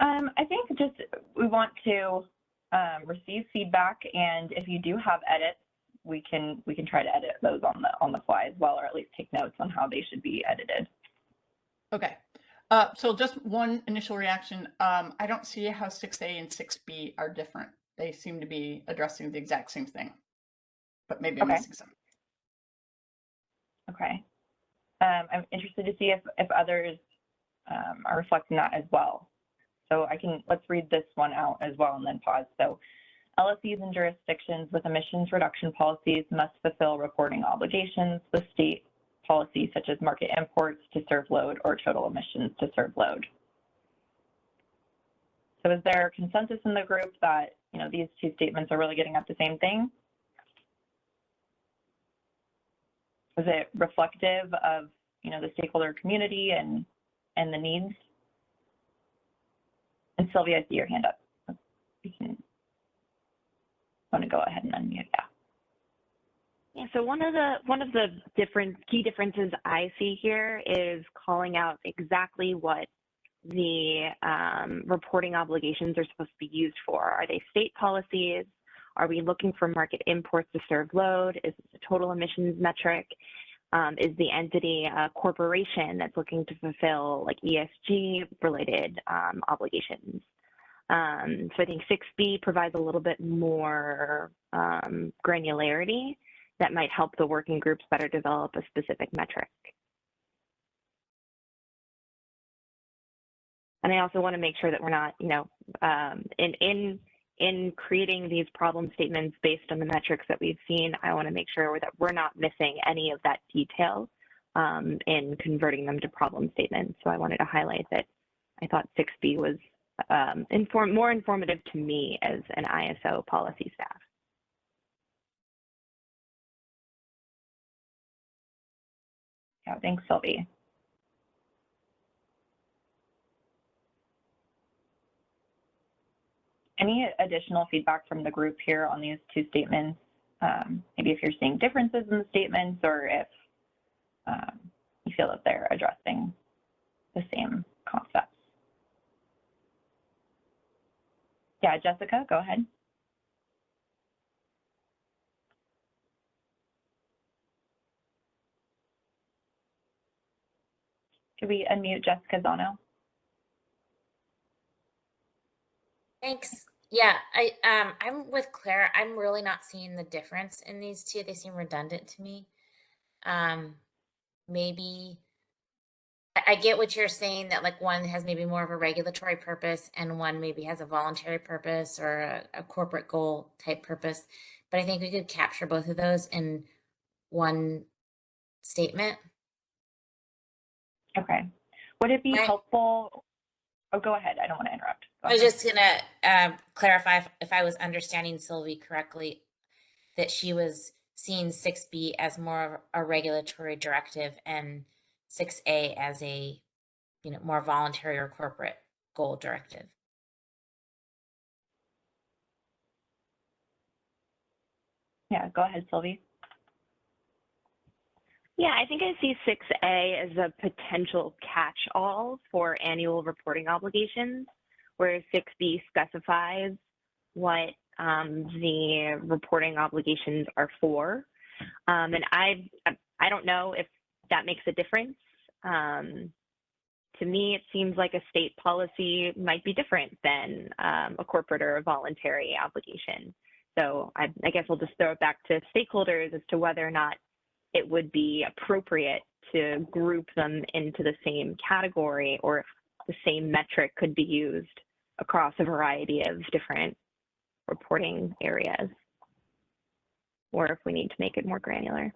I think just we want to receive feedback, and if you do have edits, we can try to edit those on the fly as well, or at least take notes on how they should be edited. Okay. So just one initial reaction. I don't see how 6A and 6B are different. They seem to be addressing the exact same thing, but maybe I'm missing something. Okay. I'm interested to see if others are reflecting that as well. So let's read this one out as well and then pause. So LSEs and jurisdictions with emissions reduction policies must fulfill reporting obligations with state policies such as market imports to serve load or total emissions to serve load. So is there consensus in the group that, these two statements are really getting at the same thing? Is it reflective of, the stakeholder community and the needs? And Sylvia, I see your hand up. You can want to go ahead and unmute. Yeah, so one of the key differences I see here is calling out exactly what the reporting obligations are supposed to be used for. Are they state policies? Are we looking for market imports to serve load? Is it a total emissions metric? Is the entity a corporation that's looking to fulfill like ESG related obligations? So I think 6B provides a little bit more granularity that might help the working groups better develop a specific metric. And I also want to make sure that we're not, in creating these problem statements based on the metrics that we've seen, I want to make sure that we're not missing any of that detail in converting them to problem statements. So I wanted to highlight that I thought 6B was more informative to me as an ISO policy staff. Yeah, thanks, Sylvie. Any additional feedback from the group here on these two statements? Maybe if you're seeing differences in the statements, or if you feel that they're addressing the same concepts. Yeah, Jessica, go ahead. Could we unmute Jessica Zano? Thanks. Yeah, I'm with Claire. I'm really not seeing the difference in these two. They seem redundant to me. Maybe I get what you're saying, that like one has maybe more of a regulatory purpose and one maybe has a voluntary purpose or a corporate goal type purpose. But I think we could capture both of those in one statement. Okay. Would it be helpful? Oh, go ahead. I don't want to interrupt. I was just gonna clarify if I was understanding Sylvie correctly, that she was seeing 6B as more of a regulatory directive and 6A as a, more voluntary or corporate goal directive. Yeah, go ahead, Sylvie. Yeah, I think I see 6A as a potential catch-all for annual reporting obligations, where 6B specifies what the reporting obligations are for. And I don't know if that makes a difference. To me, it seems like a state policy might be different than a corporate or a voluntary obligation. So I guess I'll just throw it back to stakeholders as to whether or not it would be appropriate to group them into the same category, or if the same metric could be used across a variety of different reporting areas, or if we need to make it more granular.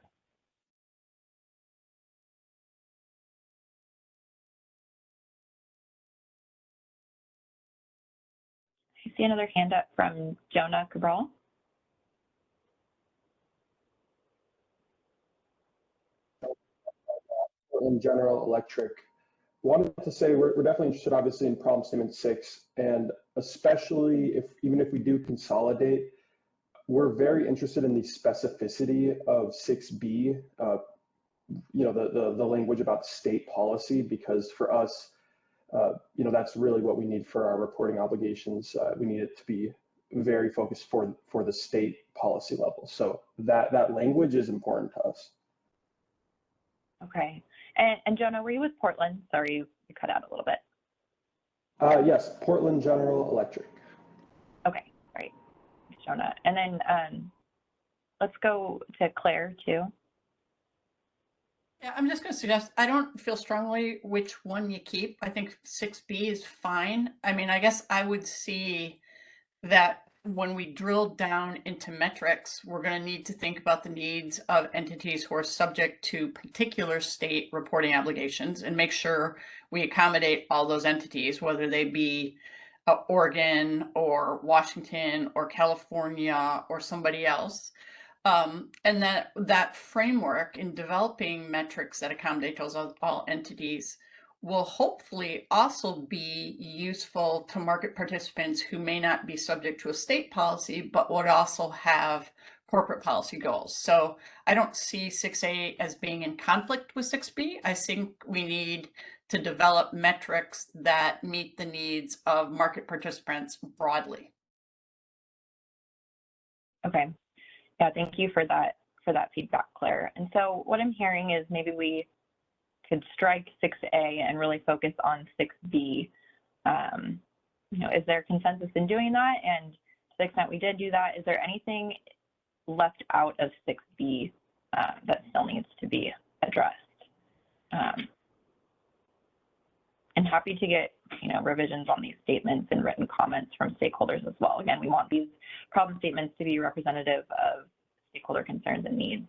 I see another hand up from Jonah Cabral. Portland General Electric. Wanted to say we're definitely interested, obviously, in problem statement 6, and especially even if we do consolidate, we're very interested in the specificity of 6B. The language about state policy, because for us, that's really what we need for our reporting obligations. We need it to be very focused for the state policy level. So that language is important to us. Okay. And Jonah, were you with Portland? Sorry, you cut out a little bit. Yes, Portland General Electric. Okay, great. Thanks, Jonah. And then let's go to Claire too. Yeah, I'm just going to suggest, I don't feel strongly which one you keep. I think 6B is fine. I mean, I guess I would see that when we drill down into metrics, we're going to need to think about the needs of entities who are subject to particular state reporting obligations and make sure we accommodate all those entities, whether they be Oregon or Washington or California or somebody else. And that framework in developing metrics that accommodate those all entities will hopefully also be useful to market participants who may not be subject to a state policy, but would also have corporate policy goals. So I don't see 6A as being in conflict with 6B. I think we need to develop metrics that meet the needs of market participants broadly. Okay. Yeah, thank you for that feedback, Claire. And so what I'm hearing is maybe we could strike 6A and really focus on 6B. Is there consensus in doing that? And to the extent we did do that, is there anything left out of 6B that still needs to be addressed? I'm happy to get revisions on these statements and written comments from stakeholders as well. Again, we want these problem statements to be representative of stakeholder concerns and needs.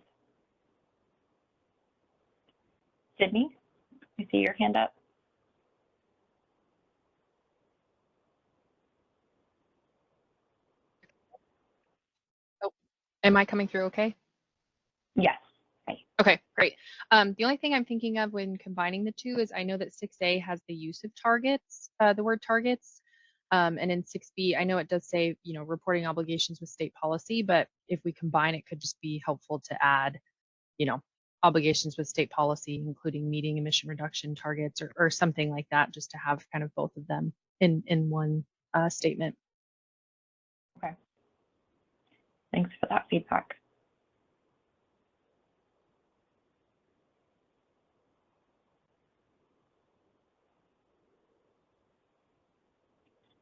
Sydney, I see your hand up. Oh, am I coming through okay? Yes. Hi. Okay, great. The only thing I'm thinking of when combining the two is I know that 6A has the use of targets, the word targets. And in 6B, I know it does say, reporting obligations with state policy, but if we combine, it could just be helpful to add, obligations with state policy, including meeting emission reduction targets or something like that, just to have kind of both of them in one statement. Okay. Thanks for that feedback.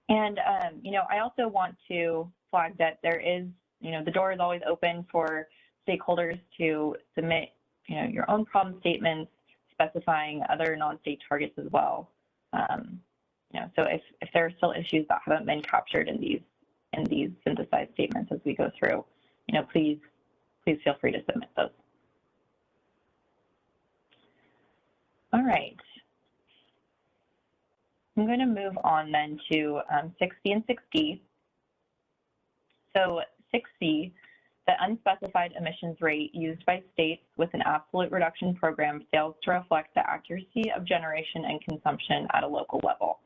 And, I also want to flag that there is, the door is always open for stakeholders to submit, your own problem statements specifying other non-state targets as well. So if there are still issues that haven't been captured in these synthesized statements as we go through, please feel free to submit those. All right. I'm going to move on then to 6C and 6D. So 6C, the unspecified emissions rate used by states with an absolute reduction program fails to reflect the accuracy of generation and consumption at a local level.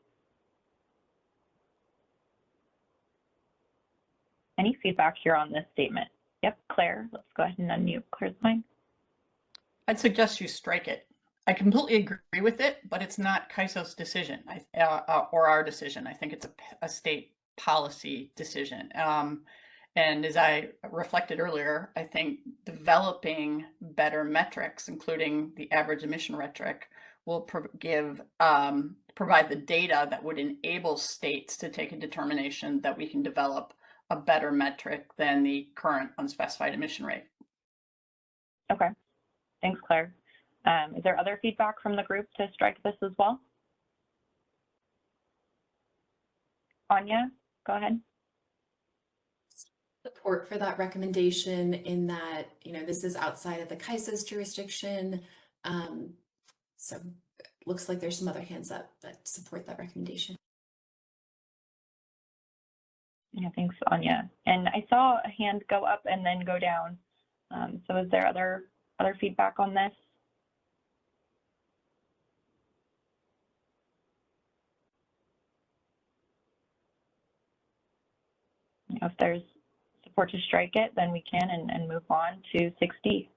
Any feedback here on this statement? Yep, Claire, let's go ahead and unmute Claire's line. I'd suggest you strike it. I completely agree with it, but it's not CAISO's decision or our decision. I think it's a state policy decision. And as I reflected earlier, I think developing better metrics, including the average emission metric, will provide the data that would enable states to take a determination that we can develop a better metric than the current unspecified emission rate. Okay, thanks, Claire. Is there other feedback from the group to strike this as well? Anya, go ahead. Support for that recommendation in that, this is outside of the CAISO's jurisdiction. So it looks like there's some other hands up that support that recommendation. Yeah, thanks, Anya. And I saw a hand go up and then go down. So is there other feedback on this? If there's support to strike it, then we can and move on to 6D.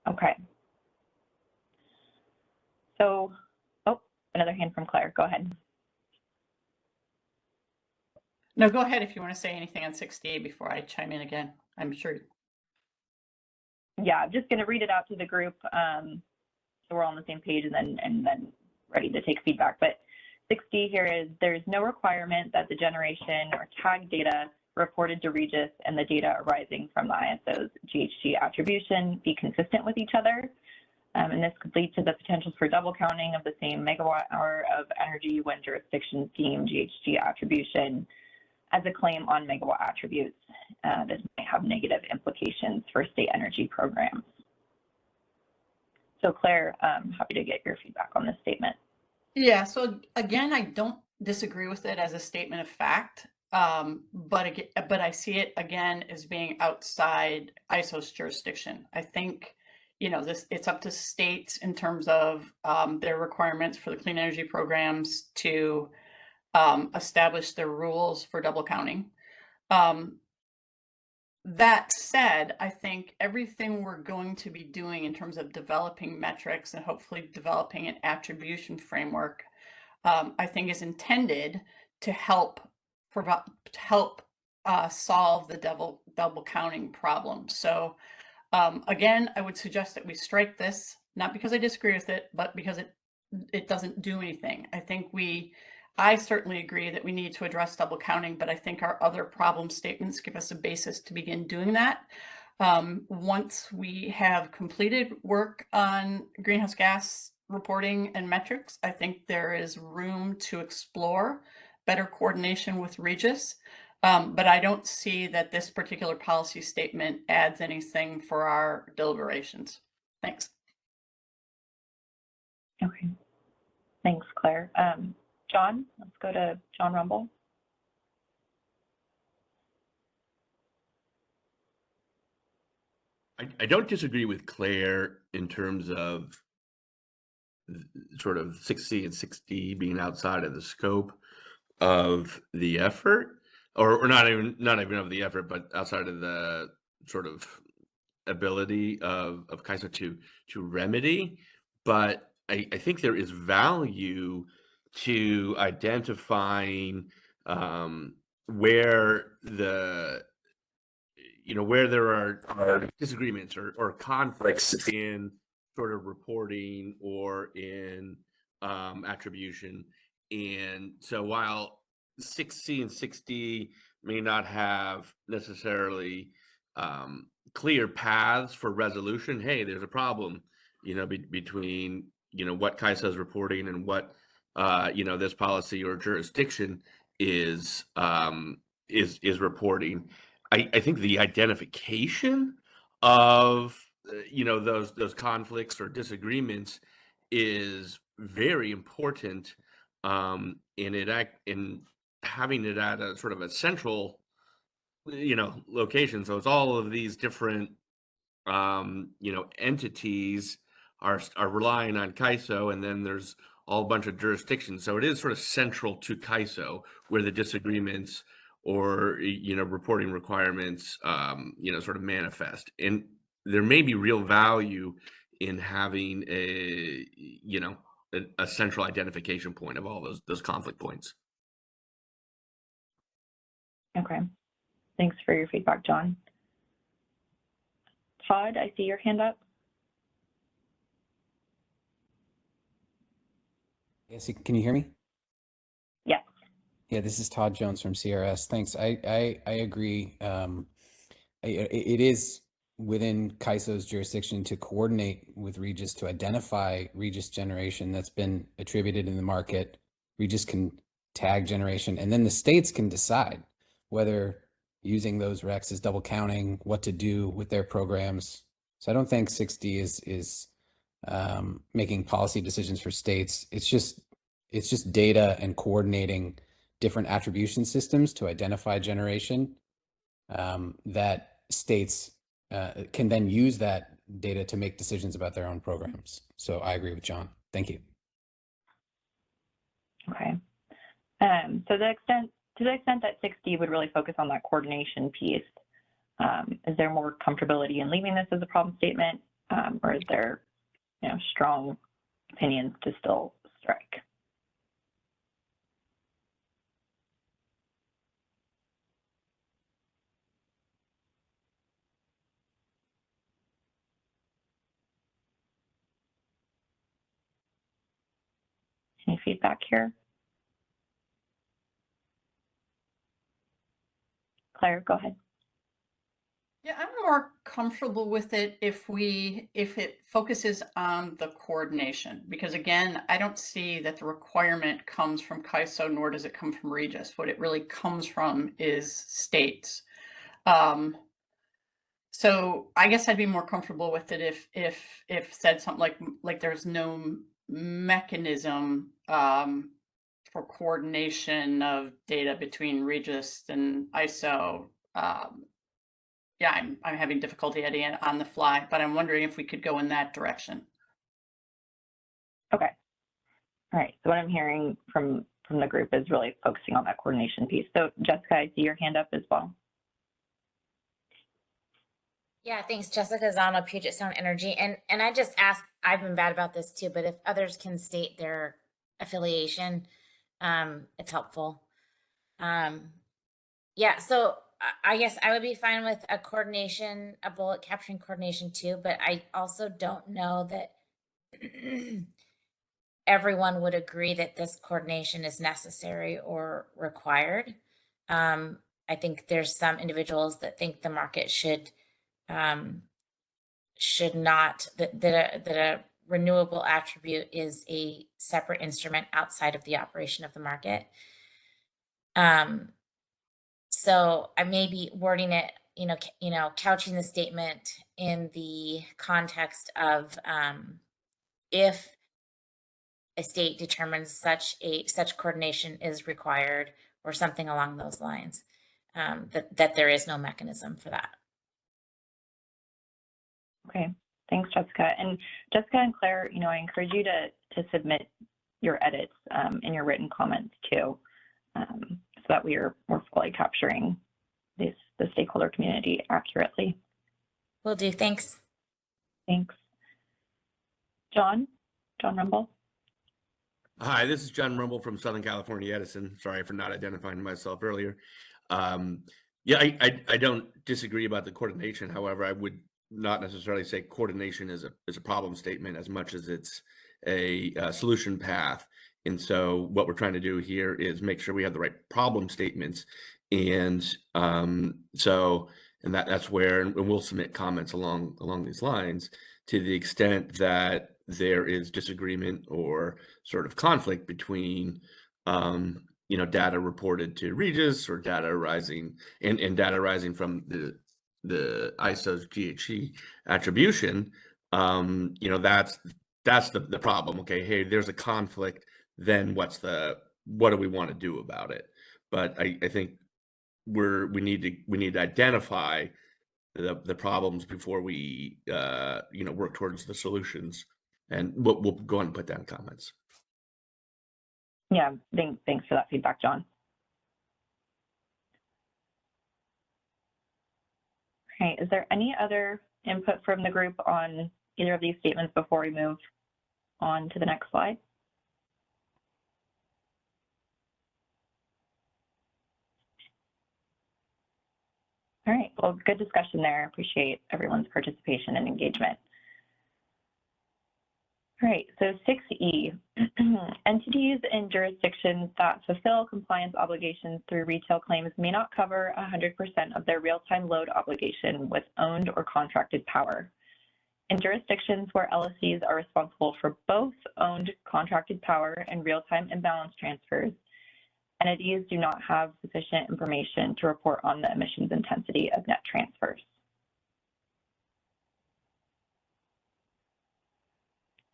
Okay. So, oh, another hand from Claire. Go ahead. No, go ahead if you want to say anything on 6D before I chime in again. I'm sure. Yeah, I'm just going to read it out to the group so we're all on the same page and then ready to take feedback. But 6D here is there's no requirement that the generation or tag data reported to Regis and the data arising from the ISO's GHG attribution be consistent with each other. And this could lead to the potential for double counting of the same megawatt hour of energy when jurisdictions deem GHG attribution as a claim on megawatt attributes. This might have negative implications for state energy programs. So Claire, happy to get your feedback on this statement. Yeah, so again, I don't disagree with it as a statement of fact, but I see it again as being outside ISO's jurisdiction. I think, you know, it's up to states in terms of their requirements for the clean energy programs to establish their rules for double counting. That said, I think everything we're going to be doing in terms of developing metrics and hopefully developing an attribution framework, I think is intended to help solve the double counting problem. So again, I would suggest that we strike this, not because I disagree with it, but because it doesn't do anything. I certainly agree that we need to address double counting, but I think our other problem statements give us a basis to begin doing that. Once we have completed work on greenhouse gas reporting and metrics, I think there is room to explore better coordination with Regis. But I don't see that this particular policy statement adds anything for our deliberations. Thanks. Okay. Thanks, Claire. John, let's go to John Rumble. I don't disagree with Claire in terms of sort of 6C and 6D being outside of the scope of the effort, or not even of the effort, but outside of the sort of ability of CAISO to remedy. But I think there is value to identifying where where there are disagreements or conflicts in sort of reporting or in attribution. And so while 6C and 6D may not have necessarily clear paths for resolution, hey, there's a problem, between, what CAISO is reporting and what, this policy or jurisdiction is reporting. I think the identification of, those conflicts or disagreements is very important, in having it at a sort of a central, location. So it's all of these different, entities are relying on CAISO, and then there's all a bunch of jurisdictions. So it is sort of central to CAISO where the disagreements or, reporting requirements, sort of manifest. And there may be real value in having a central identification point of all those conflict points. Okay. Thanks for your feedback, John. Todd, I see your hand up. Yes, can you hear me? Yes. Yeah, this is Todd Jones from CRS. Thanks. I agree. It is within CAISO's jurisdiction to coordinate with Regis to identify Regis generation that's been attributed in the market. Regis can tag generation, and then the states can decide whether using those RECs is double counting, what to do with their programs. So I don't think 6D is making policy decisions for states. It's just data and coordinating different attribution systems to identify generation that states can then use that data to make decisions about their own programs. So I agree with John. Thank you. Okay. So to the extent that 6D would really focus on that coordination piece, is there more comfortability in leaving this as a problem statement, or is there, strong opinions to still strike? Any feedback here? Claire, go ahead. Yeah, I'm more comfortable with it if it focuses on the coordination, because again, I don't see that the requirement comes from CAISO, nor does it come from Regis. What it really comes from is states. So I guess I'd be more comfortable with it if said something like there's no mechanism for coordination of data between Regis and ISO. Yeah, I'm having difficulty editing it on the fly, but I'm wondering if we could go in that direction. Okay. All right. So what I'm hearing from the group is really focusing on that coordination piece. So Jessica, I see your hand up as well. Yeah, thanks, Jessica Zano, Puget Sound Energy. And I just ask, I've been bad about this too, but if others can state their affiliation, it's helpful. Yeah, so I guess I would be fine with a coordination, a bullet capturing coordination too, but I also don't know that everyone would agree that this coordination is necessary or required. I think there's some individuals that think the market should not, that a renewable attribute is a separate instrument outside of the operation of the market. So I may be wording it, couching the statement in the context of if a state determines such coordination is required or something along those lines, that there is no mechanism for that. Okay, thanks, Jessica. And Jessica and Claire, I encourage you to submit your edits in your written comments too, so that we're fully capturing the stakeholder community accurately. Will do. Thanks. Thanks. John Rumble. Hi, this is John Rumble from Southern California Edison. Sorry for not identifying myself earlier. Yeah, I don't disagree about the coordination. However, I would not necessarily say coordination is a problem statement as much as it's a solution path. And so what we're trying to do here is make sure we have the right problem statements. And that's where, and we'll submit comments along these lines to the extent that there is disagreement or sort of conflict between data reported to Regis or data arising and data arising from the ISO's GHG attribution. That's the problem. Okay, hey, there's a conflict. Then what do we want to do about it? But I think we need to identify the problems before we work towards the solutions, and we'll go ahead and put that in comments. Yeah, thanks for that feedback, John. Okay, is there any other input from the group on either of these statements before we move on to the next slide? All right, well, good discussion there. Appreciate everyone's participation and engagement. All right, so 6E, entities in jurisdictions that fulfill compliance obligations through retail claims may not cover 100% of their real-time load obligation with owned or contracted power. In jurisdictions where LSCs are responsible for both owned contracted power and real-time imbalance transfers, entities do not have sufficient information to report on the emissions intensity of net transfers.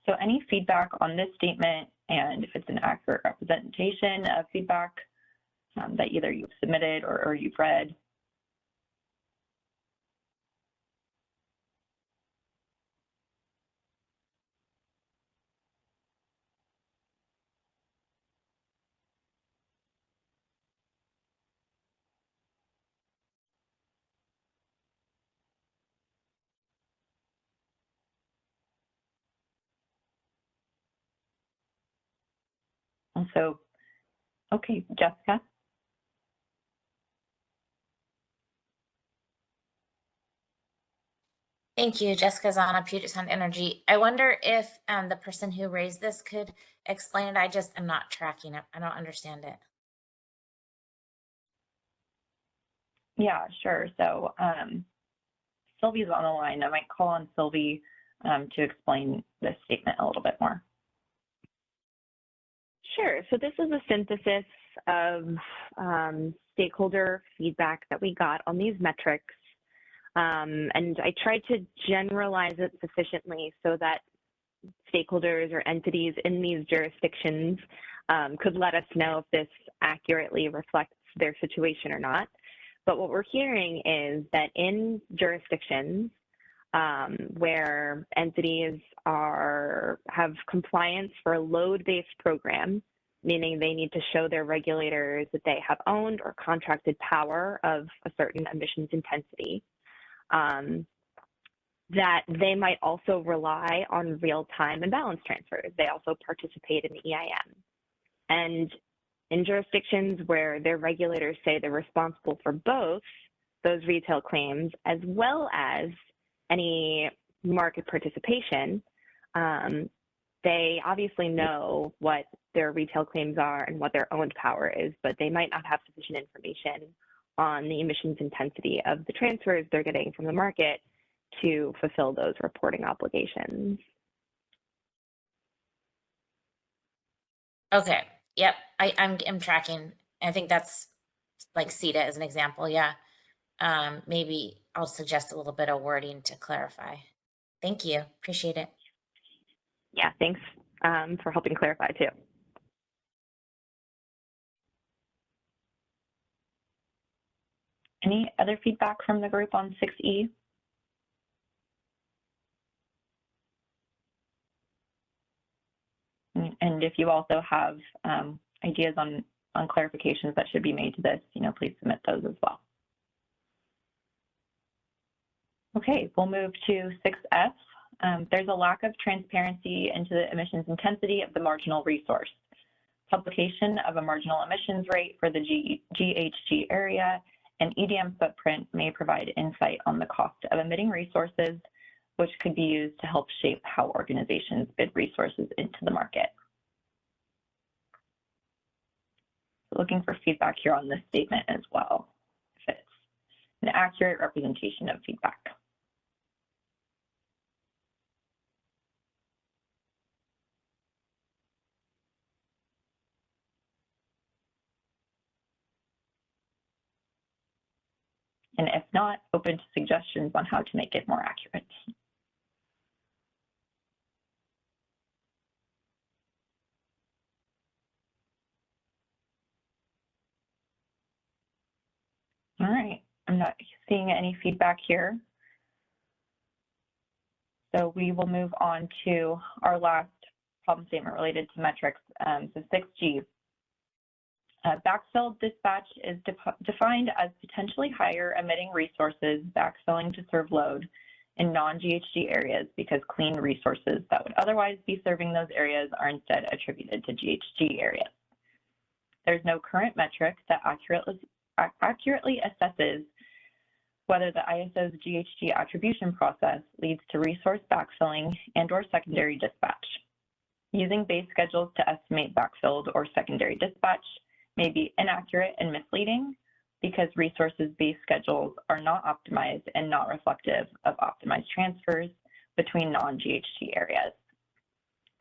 So any feedback on this statement, and if it's an accurate representation of feedback that either you've submitted or you've read? So, okay, Jessica. Thank you, Jessica Zana, Puget Sound Energy. I wonder if the person who raised this could explain it. I'm not tracking it. I don't understand it. Yeah, sure. So Sylvie's on the line. I might call on Sylvie to explain this statement a little bit more. Sure. So this is a synthesis of stakeholder feedback that we got on these metrics. And I tried to generalize it sufficiently so that stakeholders or entities in these jurisdictions could let us know if this accurately reflects their situation or not. But what we're hearing is that in jurisdictions where entities have compliance for a load-based program, meaning they need to show their regulators that they have owned or contracted power of a certain emissions intensity, that they might also rely on real-time imbalance transfers. They also participate in the EIM. And in jurisdictions where their regulators say they're responsible for both those retail claims as well as any market participation, they obviously know what their retail claims are and what their owned power is, but they might not have sufficient information on the emissions intensity of the transfers they're getting from the market to fulfill those reporting obligations. Okay. Yep. I'm tracking. I think that's like CETA as an example. Yeah. Maybe I'll suggest a little bit of wording to clarify. Thank you. Appreciate it. Yeah, thanks for helping clarify too. Any other feedback from the group on 6E? And if you also have ideas on clarifications that should be made to this, please submit those as well. Okay, we'll move to 6F. There's a lack of transparency into the emissions intensity of the marginal resource. Publication of a marginal emissions rate for the GHG area and EDM footprint may provide insight on the cost of emitting resources, which could be used to help shape how organizations bid resources into the market. Looking for feedback here on this statement as well, if it's an accurate representation of feedback. And if not, open to suggestions on how to make it more accurate. All right, I'm not seeing any feedback here. So we will move on to our last problem statement related to metrics, so 6G. Backfill dispatch is defined as potentially higher emitting resources backfilling to serve load in non-GHG areas because clean resources that would otherwise be serving those areas are instead attributed to GHG areas. There's no current metric that accurately assesses whether the ISO's GHG attribution process leads to resource backfilling and/or secondary dispatch. Using base schedules to estimate backfilled or secondary dispatch may be inaccurate and misleading because resources-based schedules are not optimized and not reflective of optimized transfers between non-GHG areas.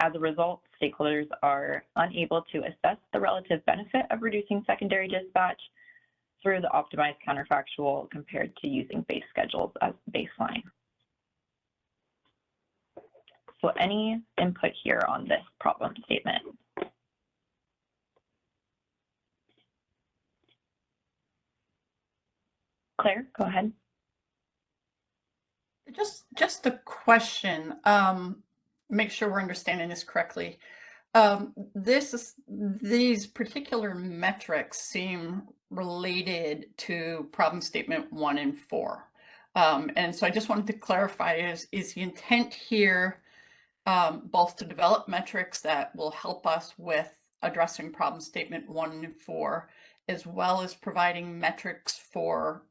As a result, stakeholders are unable to assess the relative benefit of reducing secondary dispatch through the optimized counterfactual compared to using base schedules as the baseline. So any input here on this problem statement? Claire, go ahead. Just a question, make sure we're understanding this correctly. These particular metrics seem related to problem statement 1 and 4. And so I just wanted to clarify, is the intent here both to develop metrics that will help us with addressing problem statement 1 and 4, as well as providing metrics for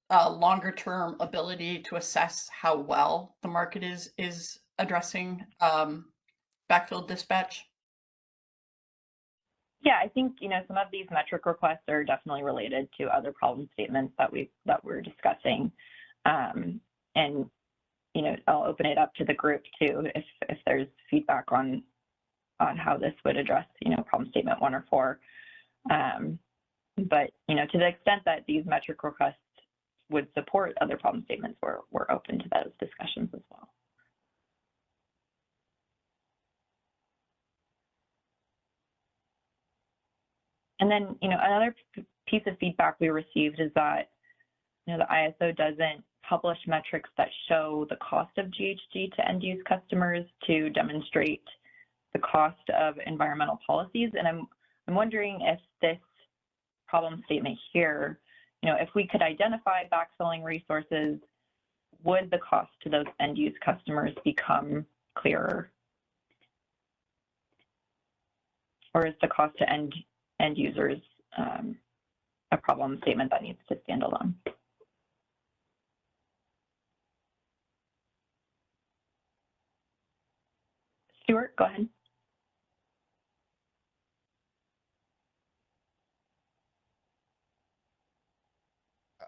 longer term ability to assess how well the market is addressing backfill dispatch? Yeah, I think, some of these metric requests are definitely related to other problem statements that we're discussing. And, I'll open it up to the group too, if there's feedback on how this would address, problem statement 1 or 4. But, to the extent that these metric requests would support other problem statements, we're open to those discussions as well. And then, another piece of feedback we received is that, the ISO doesn't publish metrics that show the cost of GHG to end-use customers to demonstrate the cost of environmental policies. And I'm wondering if this problem statement here, if we could identify backfilling resources, would the cost to those end-use customers become clearer? Or is the cost to end users a problem statement that needs to stand alone? Stuart, go ahead.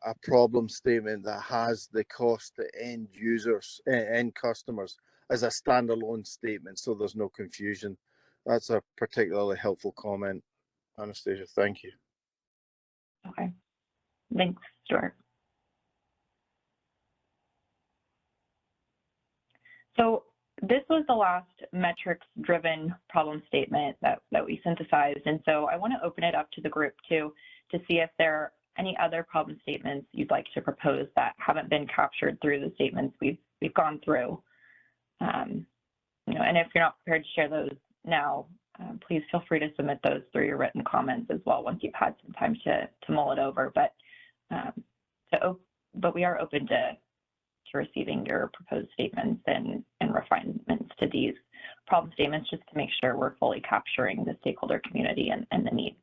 A problem statement that has the cost to end users, end customers, as a standalone statement, so there's no confusion. That's a particularly helpful comment, Anastasia. Thank you. Okay. Thanks, Stuart. So this was the last metrics-driven problem statement that we synthesized. And so I want to open it up to the group too, to see if there are any other problem statements you'd like to propose that haven't been captured through the statements we've gone through. And if you're not prepared to share those now, please feel free to submit those through your written comments as well once you've had some time to mull it over. But we are open to receiving your proposed statements and refinements to these problem statements, just to make sure we're fully capturing the stakeholder community and the needs.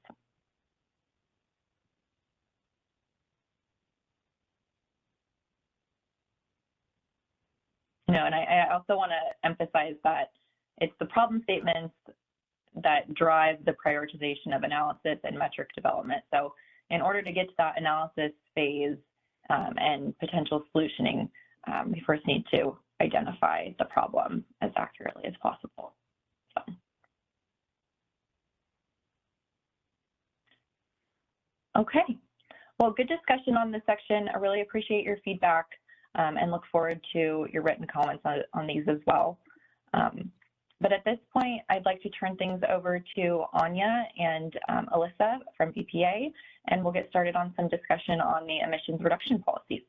And I also want to emphasize that it's the problem statements that drive the prioritization of analysis and metric development. So in order to get to that analysis phase and potential solutioning, we first need to identify the problem as accurately as possible. So. Okay, well, good discussion on this section. I really appreciate your feedback and look forward to your written comments on these as well. But at this point, I'd like to turn things over to Anya and Alyssa from EPA, and we'll get started on some discussion on the emissions reduction policies.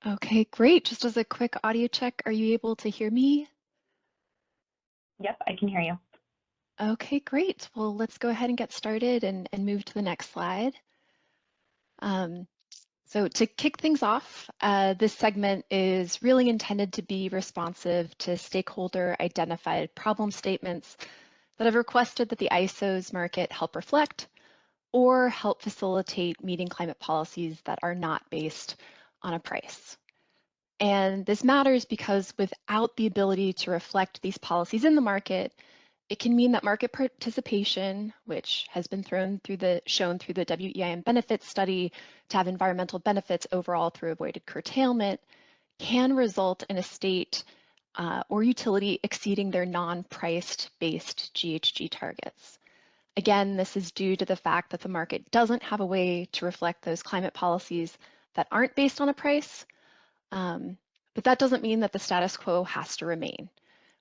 Okay, great. Just as a quick audio check, are you able to hear me? Yep, I can hear you. Okay, great. Well, let's go ahead and get started and move to the next slide. So to kick things off, this segment is really intended to be responsive to stakeholder identified problem statements that have requested that the ISO's market help reflect or help facilitate meeting climate policies that are not based on a price. And this matters because without the ability to reflect these policies in the market, it can mean that market participation, which has been shown through the WEIM benefits study to have environmental benefits overall through avoided curtailment, can result in a state or utility exceeding their non-priced based GHG targets. Again, this is due to the fact that the market doesn't have a way to reflect those climate policies that aren't based on a price, but that doesn't mean that the status quo has to remain.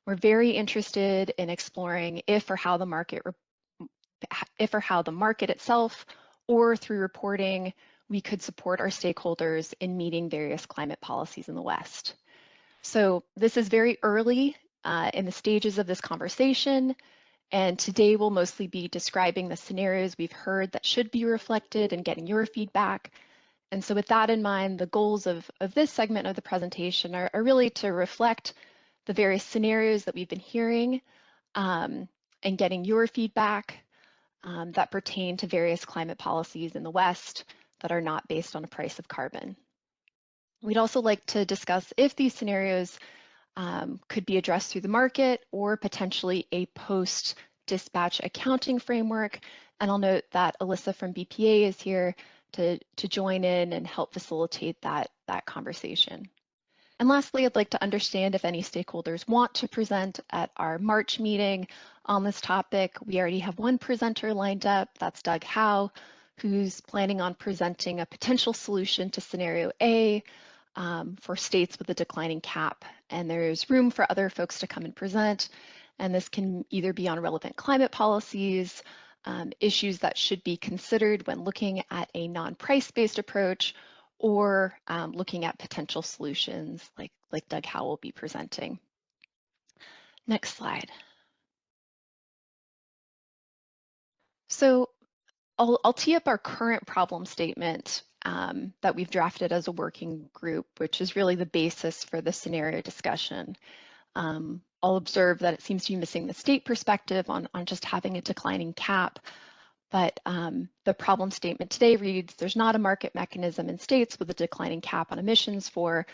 We're very interested in exploring if or how the market itself or through reporting, we could support our stakeholders in meeting various climate policies in the West. So this is very early in the stages of this conversation, and today we'll mostly be describing the scenarios we've heard that should be reflected and getting your feedback. And so with that in mind, the goals of this segment of the presentation are really to reflect the various scenarios that we've been hearing and getting your feedback that pertain to various climate policies in the West that are not based on a price of carbon. We'd also like to discuss if these scenarios could be addressed through the market or potentially a post-dispatch accounting framework. And I'll note that Alyssa from BPA is here to join in and help facilitate that conversation. And lastly, I'd like to understand if any stakeholders want to present at our March meeting on this topic. We already have one presenter lined up, that's Doug Howe, who's planning on presenting a potential solution to scenario A for states with a declining cap. And there's room for other folks to come and present. And this can either be on relevant climate policies, issues that should be considered when looking at a non-price-based approach, or looking at potential solutions like Doug Howe will be presenting. Next slide. So I'll tee up our current problem statement that we've drafted as a working group, which is really the basis for the scenario discussion. I'll observe that it seems to be missing the state perspective on just having a declining cap. But the problem statement today reads, there's not a market mechanism in states with a declining cap on emissions for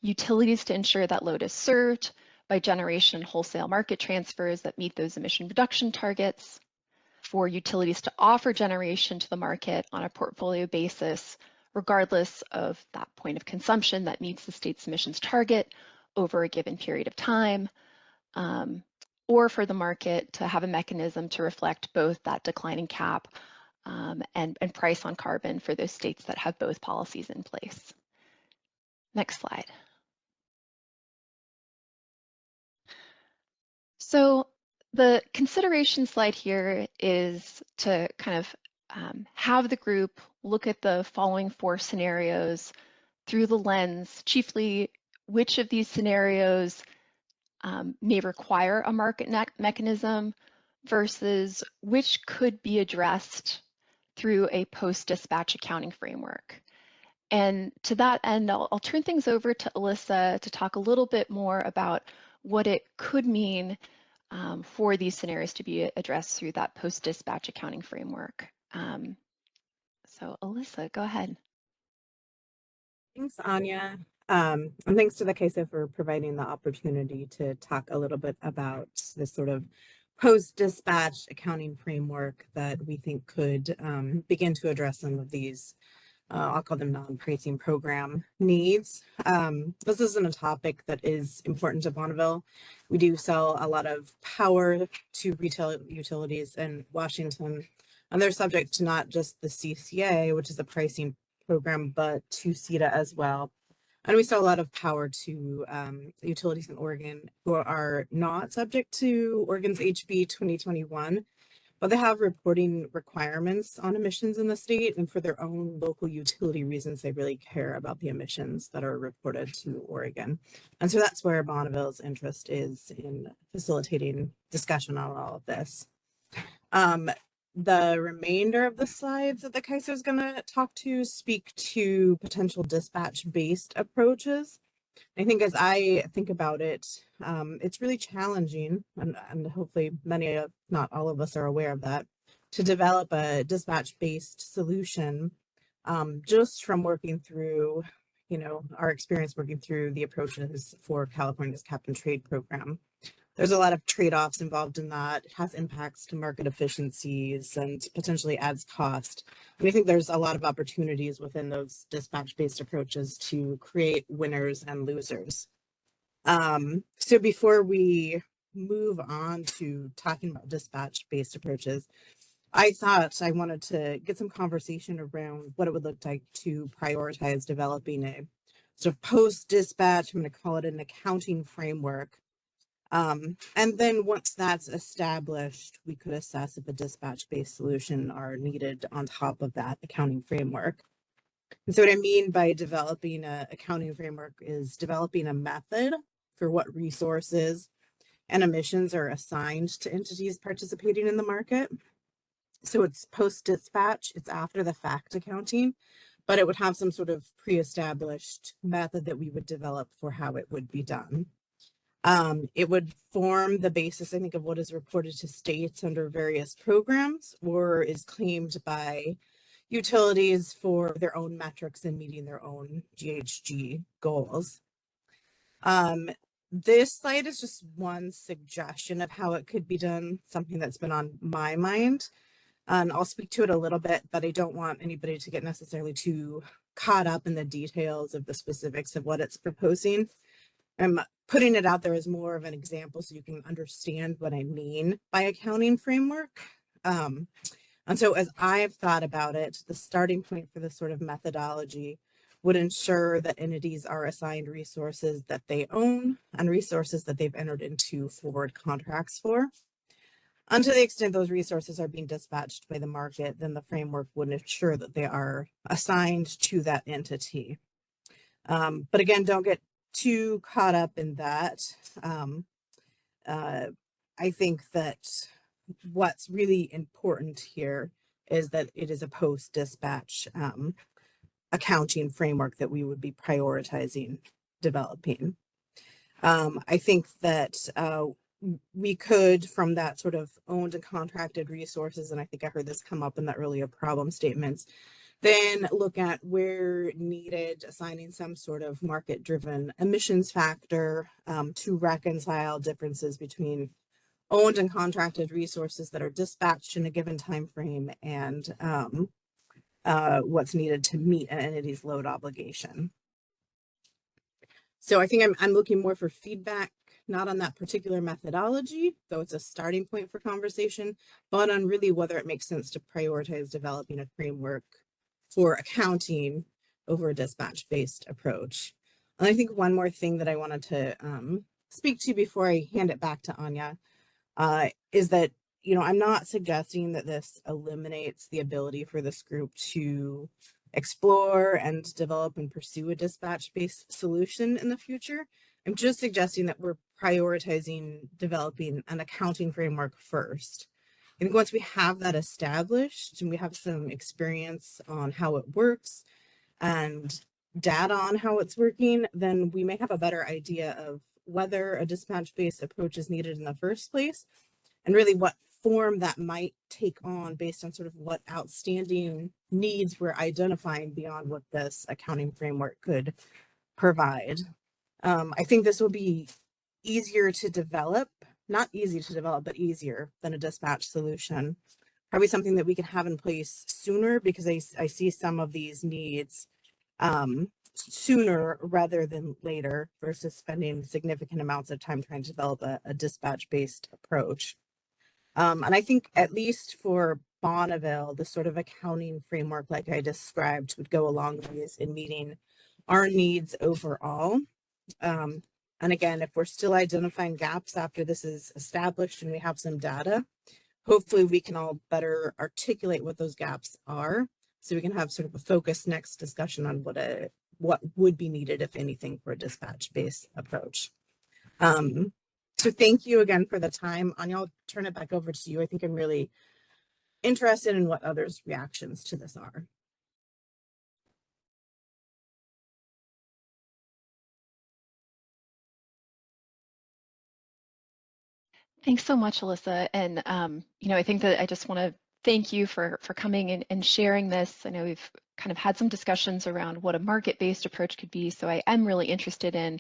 utilities to ensure that load is served by generation and wholesale market transfers that meet those emission reduction targets, for utilities to offer generation to the market on a portfolio basis, regardless of that point of consumption that meets the state's emissions target over a given period of time, or for the market to have a mechanism to reflect both that declining cap and price on carbon for those states that have both policies in place. Next slide. So the consideration slide here is to kind of have the group look at the following 4 scenarios through the lens, chiefly which of these scenarios may require a market mechanism versus which could be addressed through a post-dispatch accounting framework. And to that end, I'll turn things over to Alyssa to talk a little bit more about what it could mean for these scenarios to be addressed through that post-dispatch accounting framework. So Alyssa, go ahead. Thanks, Anya. And thanks to the CAISO for providing the opportunity to talk a little bit about this sort of post-dispatch accounting framework that we think could begin to address some of these, I'll call them non-pricing program needs. This isn't a topic that is important to Bonneville. We do sell a lot of power to retail utilities in Washington, and they're subject to not just the CCA, which is a pricing program, but to CETA as well. And we sell a lot of power to utilities in Oregon who are not subject to Oregon's HB 2021, but they have reporting requirements on emissions in the state, and for their own local utility reasons, they really care about the emissions that are reported to Oregon. And so that's where Bonneville's interest is in facilitating discussion on all of this. The remainder of the slides that the CAISO is going to talk to speak to potential dispatch-based approaches. I think as I think about it, it's really challenging, and hopefully many, if not all of us are aware of that, to develop a dispatch-based solution just from working through, our experience working through the approaches for California's cap and trade program. There's a lot of trade-offs involved in that. It has impacts to market efficiencies and potentially adds cost. And I think there's a lot of opportunities within those dispatch-based approaches to create winners and losers. So before we move on to talking about dispatch-based approaches, I thought I wanted to get some conversation around what it would look like to prioritize developing a sort of post-dispatch, I'm going to call it an accounting framework. And then once that's established, we could assess if a dispatch-based solution are needed on top of that accounting framework. And so what I mean by developing an accounting framework is developing a method for what resources and emissions are assigned to entities participating in the market. So it's post-dispatch, it's after the fact accounting, but it would have some sort of pre-established method that we would develop for how it would be done. It would form the basis, I think, of what is reported to states under various programs or is claimed by utilities for their own metrics and meeting their own GHG goals. This slide is just one suggestion of how it could be done, something that's been on my mind. And I'll speak to it a little bit, but I don't want anybody to get necessarily too caught up in the details of the specifics of what it's proposing. I'm putting it out there as more of an example so you can understand what I mean by accounting framework. And so as I've thought about it, the starting point for this sort of methodology would ensure that entities are assigned resources that they own and resources that they've entered into forward contracts for. And to the extent those resources are being dispatched by the market, then the framework would ensure that they are assigned to that entity. But again, don't get too caught up in that. I think that what's really important here is that it is a post-dispatch accounting framework that we would be prioritizing developing. I think that we could, from that sort of owned and contracted resources, and I think I heard this come up in the earlier problem statements, then look at where needed, assigning some sort of market-driven emissions factor to reconcile differences between owned and contracted resources that are dispatched in a given time frame and what's needed to meet an entity's load obligation. So I think I'm looking more for feedback, not on that particular methodology, though it's a starting point for conversation, but on really whether it makes sense to prioritize developing a framework for accounting over a dispatch-based approach. And I think one more thing that I wanted to speak to before I hand it back to Anya is that, you know, I'm not suggesting that this eliminates the ability for this group to explore and develop and pursue a dispatch-based solution in the future. I'm just suggesting that we're prioritizing developing an accounting framework first. I think once we have that established and we have some experience on how it works and data on how it's working, then we may have a better idea of whether a dispatch-based approach is needed in the first place and really what form that might take on based on sort of what outstanding needs we're identifying beyond what this accounting framework could provide. I think this will be easier to develop, not easy to develop, but easier than a dispatch solution. Probably something that we can have in place sooner because I see some of these needs sooner rather than later versus spending significant amounts of time trying to develop a dispatch-based approach. And I think at least for Bonneville, the sort of accounting framework like I described would go a long ways in meeting our needs overall. And again, if we're still identifying gaps after this is established and we have some data, hopefully we can all better articulate what those gaps are so we can have sort of a focused next discussion on what would be needed, if anything, for a dispatch-based approach. So thank you again for the time. Anya, I'll turn it back over to you. I think I'm really interested in what others' reactions to this are. Thanks so much, Alyssa. And, you know, I think that I just want to thank you for coming and sharing this. I know we've kind of had some discussions around what a market-based approach could be. So I am really interested in,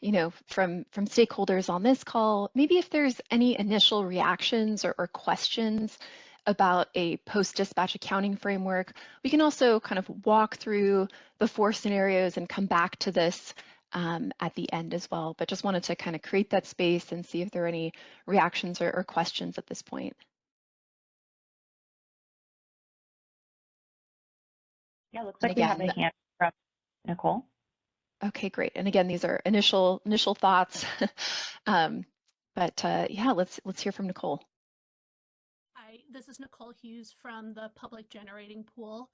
you know, from stakeholders on this call, maybe if there's any initial reactions or questions about a post-dispatch accounting framework. We can also kind of walk through the 4 scenarios and come back to this at the end as well, but just wanted to kind of create that space and see if there are any reactions or questions at this point. Yeah, looks like we have a hand from Nicole. Okay, great. And again, these are initial thoughts, but yeah, let's hear from Nicole. Hi, this is Nicole Hughes from the Public Generating Pool.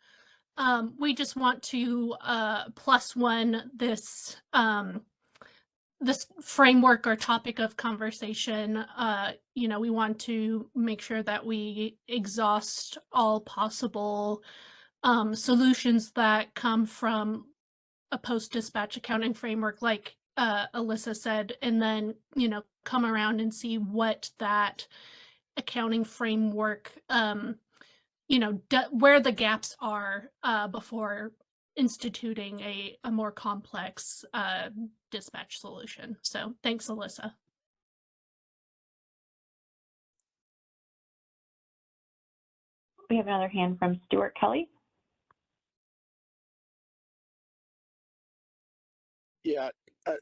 We just want to +1 this this framework or topic of conversation. You know, we want to make sure that we exhaust all possible solutions that come from a post-dispatch accounting framework like Alyssa said, and then, you know, come around and see what that accounting framework, you know, where the gaps are before instituting a more complex dispatch solution. So thanks, Alyssa. We have another hand from Stuart Kelly. Yeah,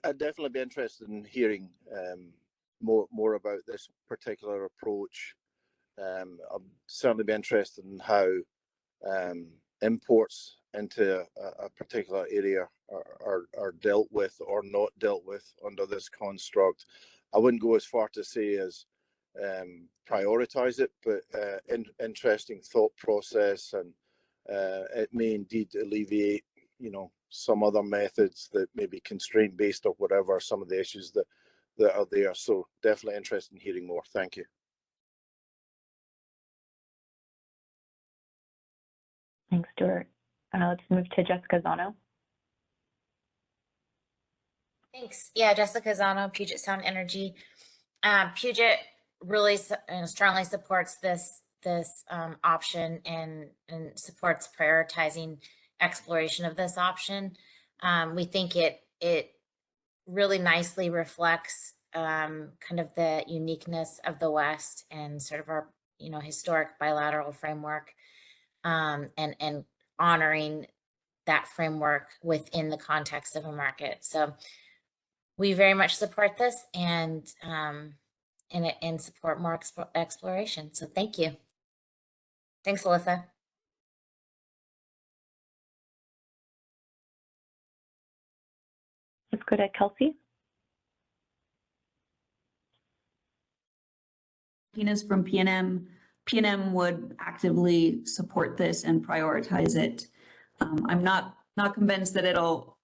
I'd definitely be interested in hearing more about this particular approach. I'd certainly be interested in how imports into a particular area are dealt with or not dealt with under this construct. I wouldn't go as far to say as prioritize it, but interesting thought process, and it may indeed alleviate, you know, some other methods that may be constraint based or whatever, some of the issues that are there. So definitely interested in hearing more. Thank you. Thanks, Stuart. Let's move to Jessica Zano. Thanks. Yeah, Jessica Zano, Puget Sound Energy. Puget really strongly supports this option and supports prioritizing exploration of this option. We think it really nicely reflects kind of the uniqueness of the West and sort of our, you know, historic bilateral framework, and honoring that framework within the context of a market. So we very much support this and support more exploration. So thank you. Thanks, Alyssa. Let's go to Kelsey. Martinez from PNM. PNM would actively support this and prioritize it. I'm not convinced that it'll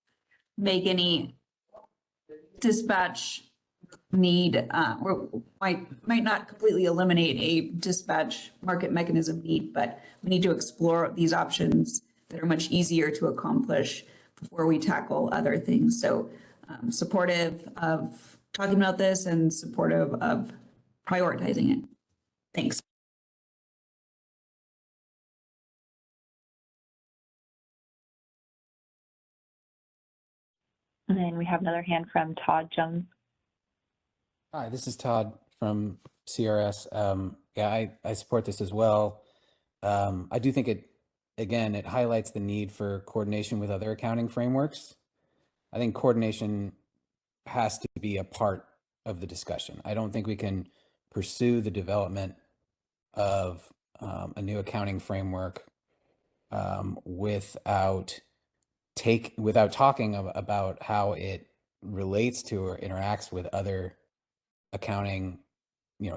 make any dispatch need, or might not completely eliminate a dispatch market mechanism need, but we need to explore these options that are much easier to accomplish before we tackle other things. So supportive of talking about this and supportive of prioritizing it. Thanks. And then we have another hand from Todd Jones. Hi, this is Todd from CRS. Yeah, I support this as well. I do think it highlights the need for coordination with other accounting frameworks. I think coordination has to be a part of the discussion. I don't think we can pursue the development of a new accounting framework without talking about how it relates to or interacts with other accounting,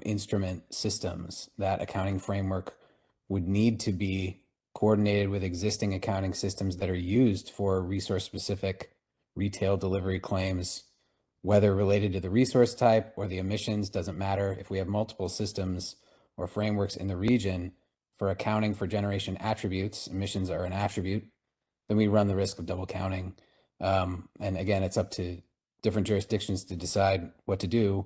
instrument systems. That accounting framework would need to be coordinated with existing accounting systems that are used for resource-specific retail delivery claims, whether related to the resource type or the emissions, doesn't matter. If we have multiple systems or frameworks in the region for accounting for generation attributes, emissions are an attribute, then we run the risk of double counting. And again, it's up to different jurisdictions to decide what to do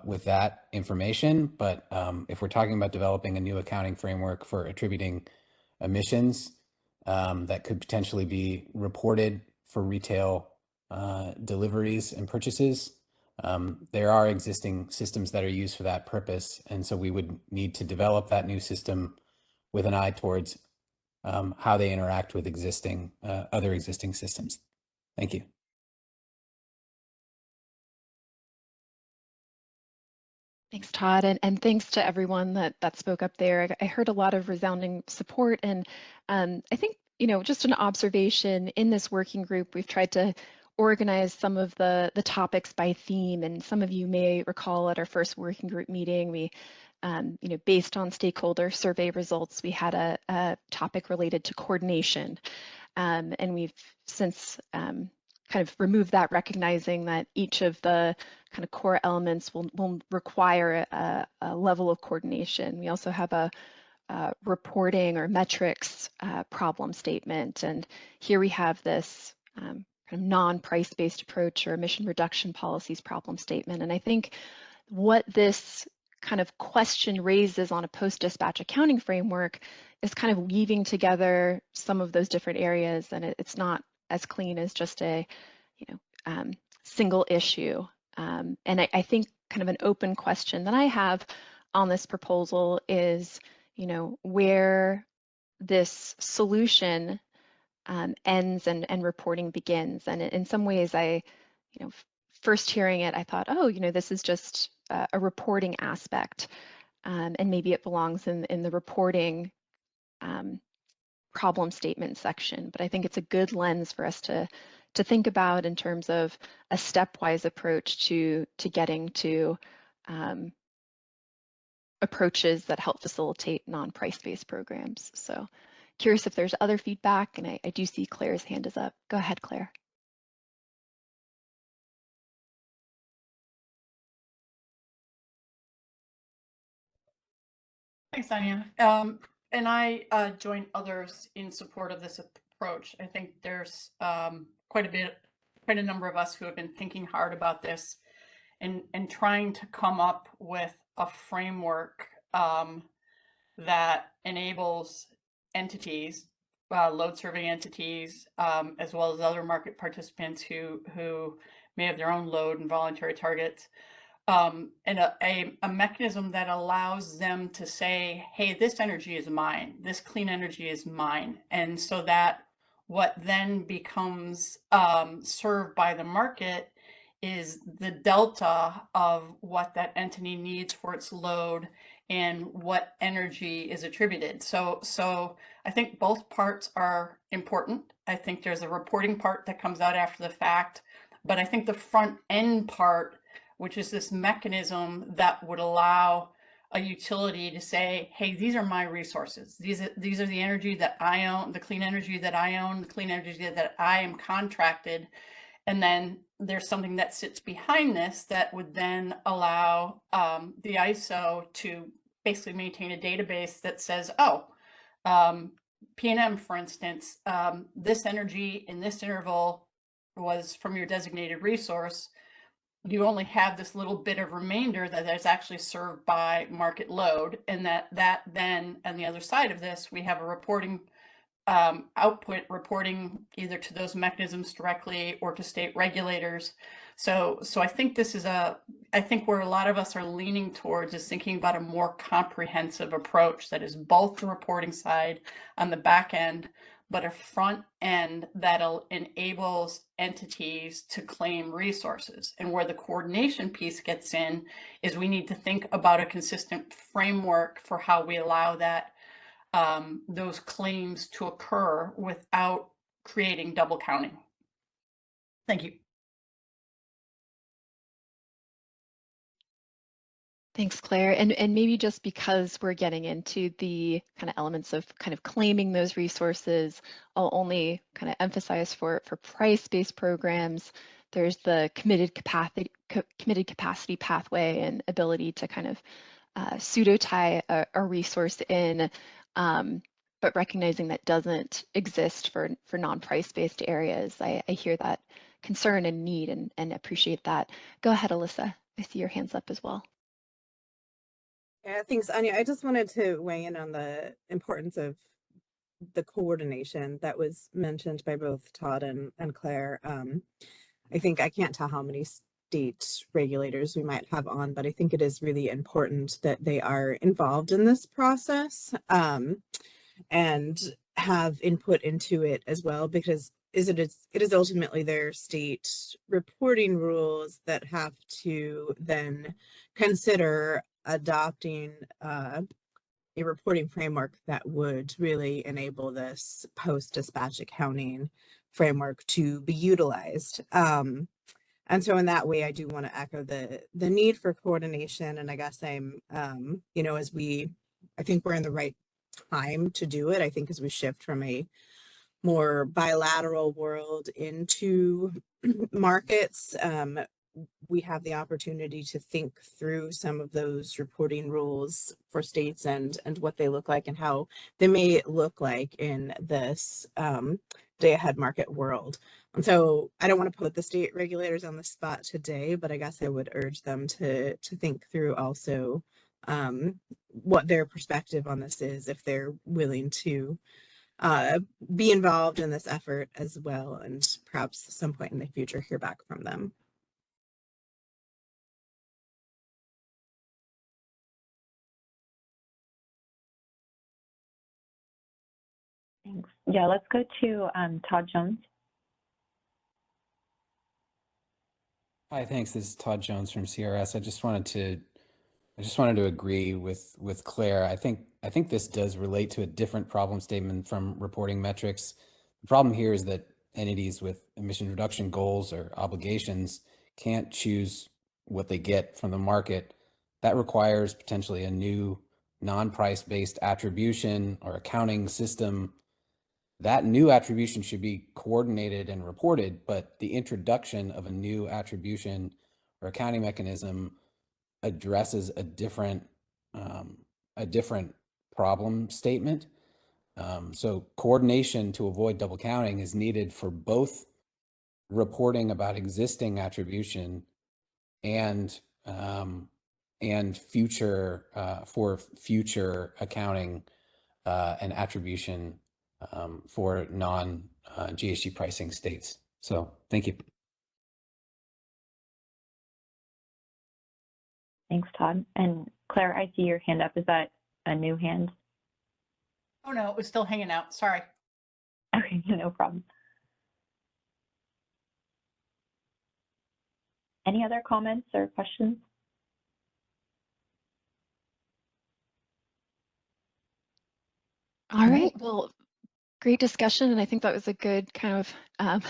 with that information. But if we're talking about developing a new accounting framework for attributing emissions that could potentially be reported for retail deliveries and purchases, there are existing systems that are used for that purpose. And so we would need to develop that new system with an eye towards how they interact with other existing systems. Thank you. Thanks, Todd, and thanks to everyone that spoke up there. I heard a lot of resounding support, and I think, just an observation in this working group, we've tried to organize some of the topics by theme, and some of you may recall at our first working group meeting, we, based on stakeholder survey results, we had a topic related to coordination, and we've since kind of remove that, recognizing that each of the kind of core elements will require a level of coordination. We also have a reporting or metrics problem statement. And here we have this kind kind of non-price-based approach or emission reduction policies problem statement. And I think what this kind of question raises on a post-dispatch accounting framework is kind of weaving together some of those different areas, and it's not as clean as just a, single issue. And I think kind of an open question that I have on this proposal is, where this solution ends and reporting begins. And in some ways, first hearing it, I thought, oh, this is just a reporting aspect, and maybe it belongs in the reporting problem statement section. But I think it's a good lens for us to think about in terms of a stepwise approach to getting to approaches that help facilitate non-price-based programs. So curious if there's other feedback, and I do see Claire's hand is up. Go ahead, Claire. Thanks, Anya. And I join others in support of this approach. I think there's quite a number of us who have been thinking hard about this and trying to come up with a framework that enables entities, load serving entities, as well as other market participants who may have their own load and voluntary targets, and a mechanism that allows them to say, hey, this energy is mine, this clean energy is mine. And so that what then becomes served by the market is the delta of what that entity needs for its load and what energy is attributed. So I think both parts are important. I think there's a reporting part that comes out after the fact, but I think the front end part, which is this mechanism that would allow a utility to say, hey, these are my resources. These are the energy that I own, the clean energy that I own, the clean energy that I am contracted. And then there's something that sits behind this that would then allow the ISO to basically maintain a database that says, oh, PNM, for instance, this energy in this interval was from your designated resource. You only have this little bit of remainder that is actually served by market load, and that then on the other side of this, we have a reporting output reporting either to those mechanisms directly or to state regulators. So I think this is I think where a lot of us are leaning towards is thinking about a more comprehensive approach that is both the reporting side on the back end, but a front end that enables entities to claim resources. And where the coordination piece gets in is we need to think about a consistent framework for how we allow that those claims to occur without creating double counting. Thank you. Thanks, Claire. And maybe just because we're getting into the kind of elements of kind of claiming those resources, I'll only kind of emphasize for price-based programs, there's the committed capacity pathway and ability to kind of pseudo tie a resource in, but recognizing that doesn't exist for non-price-based areas. I hear that concern and need and appreciate that. Go ahead, Alyssa. I see your hands up as well. Yeah, thanks, Anya. I just wanted to weigh in on the importance of the coordination that was mentioned by both Todd and Claire. I think I can't tell how many state regulators we might have on, but I think it is really important that they are involved in this process and have input into it as well, because it is ultimately their state reporting rules that have to then consider adopting a reporting framework that would really enable this post-dispatch accounting framework to be utilized. And so in that way, I do want to echo the need for coordination. And I guess I'm, I think we're in the right time to do it. I think as we shift from a more bilateral world into markets, we have the opportunity to think through some of those reporting rules for states and what they look like and how they may look like in this day ahead market world. And so I don't want to put the state regulators on the spot today, but I guess I would urge them to think through also what their perspective on this is, if they're willing to be involved in this effort as well, and perhaps at some point in the future hear back from them. Thanks. Yeah, let's go to Todd Jones. Hi, thanks. This is Todd Jones from CRS. I just wanted to agree with Claire. I think this does relate to a different problem statement from reporting metrics. The problem here is that entities with emission reduction goals or obligations can't choose what they get from the market. That requires potentially a new non-price based attribution or accounting system. That new attribution should be coordinated and reported, but the introduction of a new attribution or accounting mechanism addresses a different problem statement. So coordination to avoid double counting is needed for both reporting about existing attribution and future for future accounting and attribution for non-GHG pricing states. So thank you. Thanks, Todd. And Claire, I see your hand up. Is that a new hand? Oh no, it was still hanging out. Sorry. Okay, no problem. Any other comments or questions? All right, well, great discussion, and I think that was a good kind of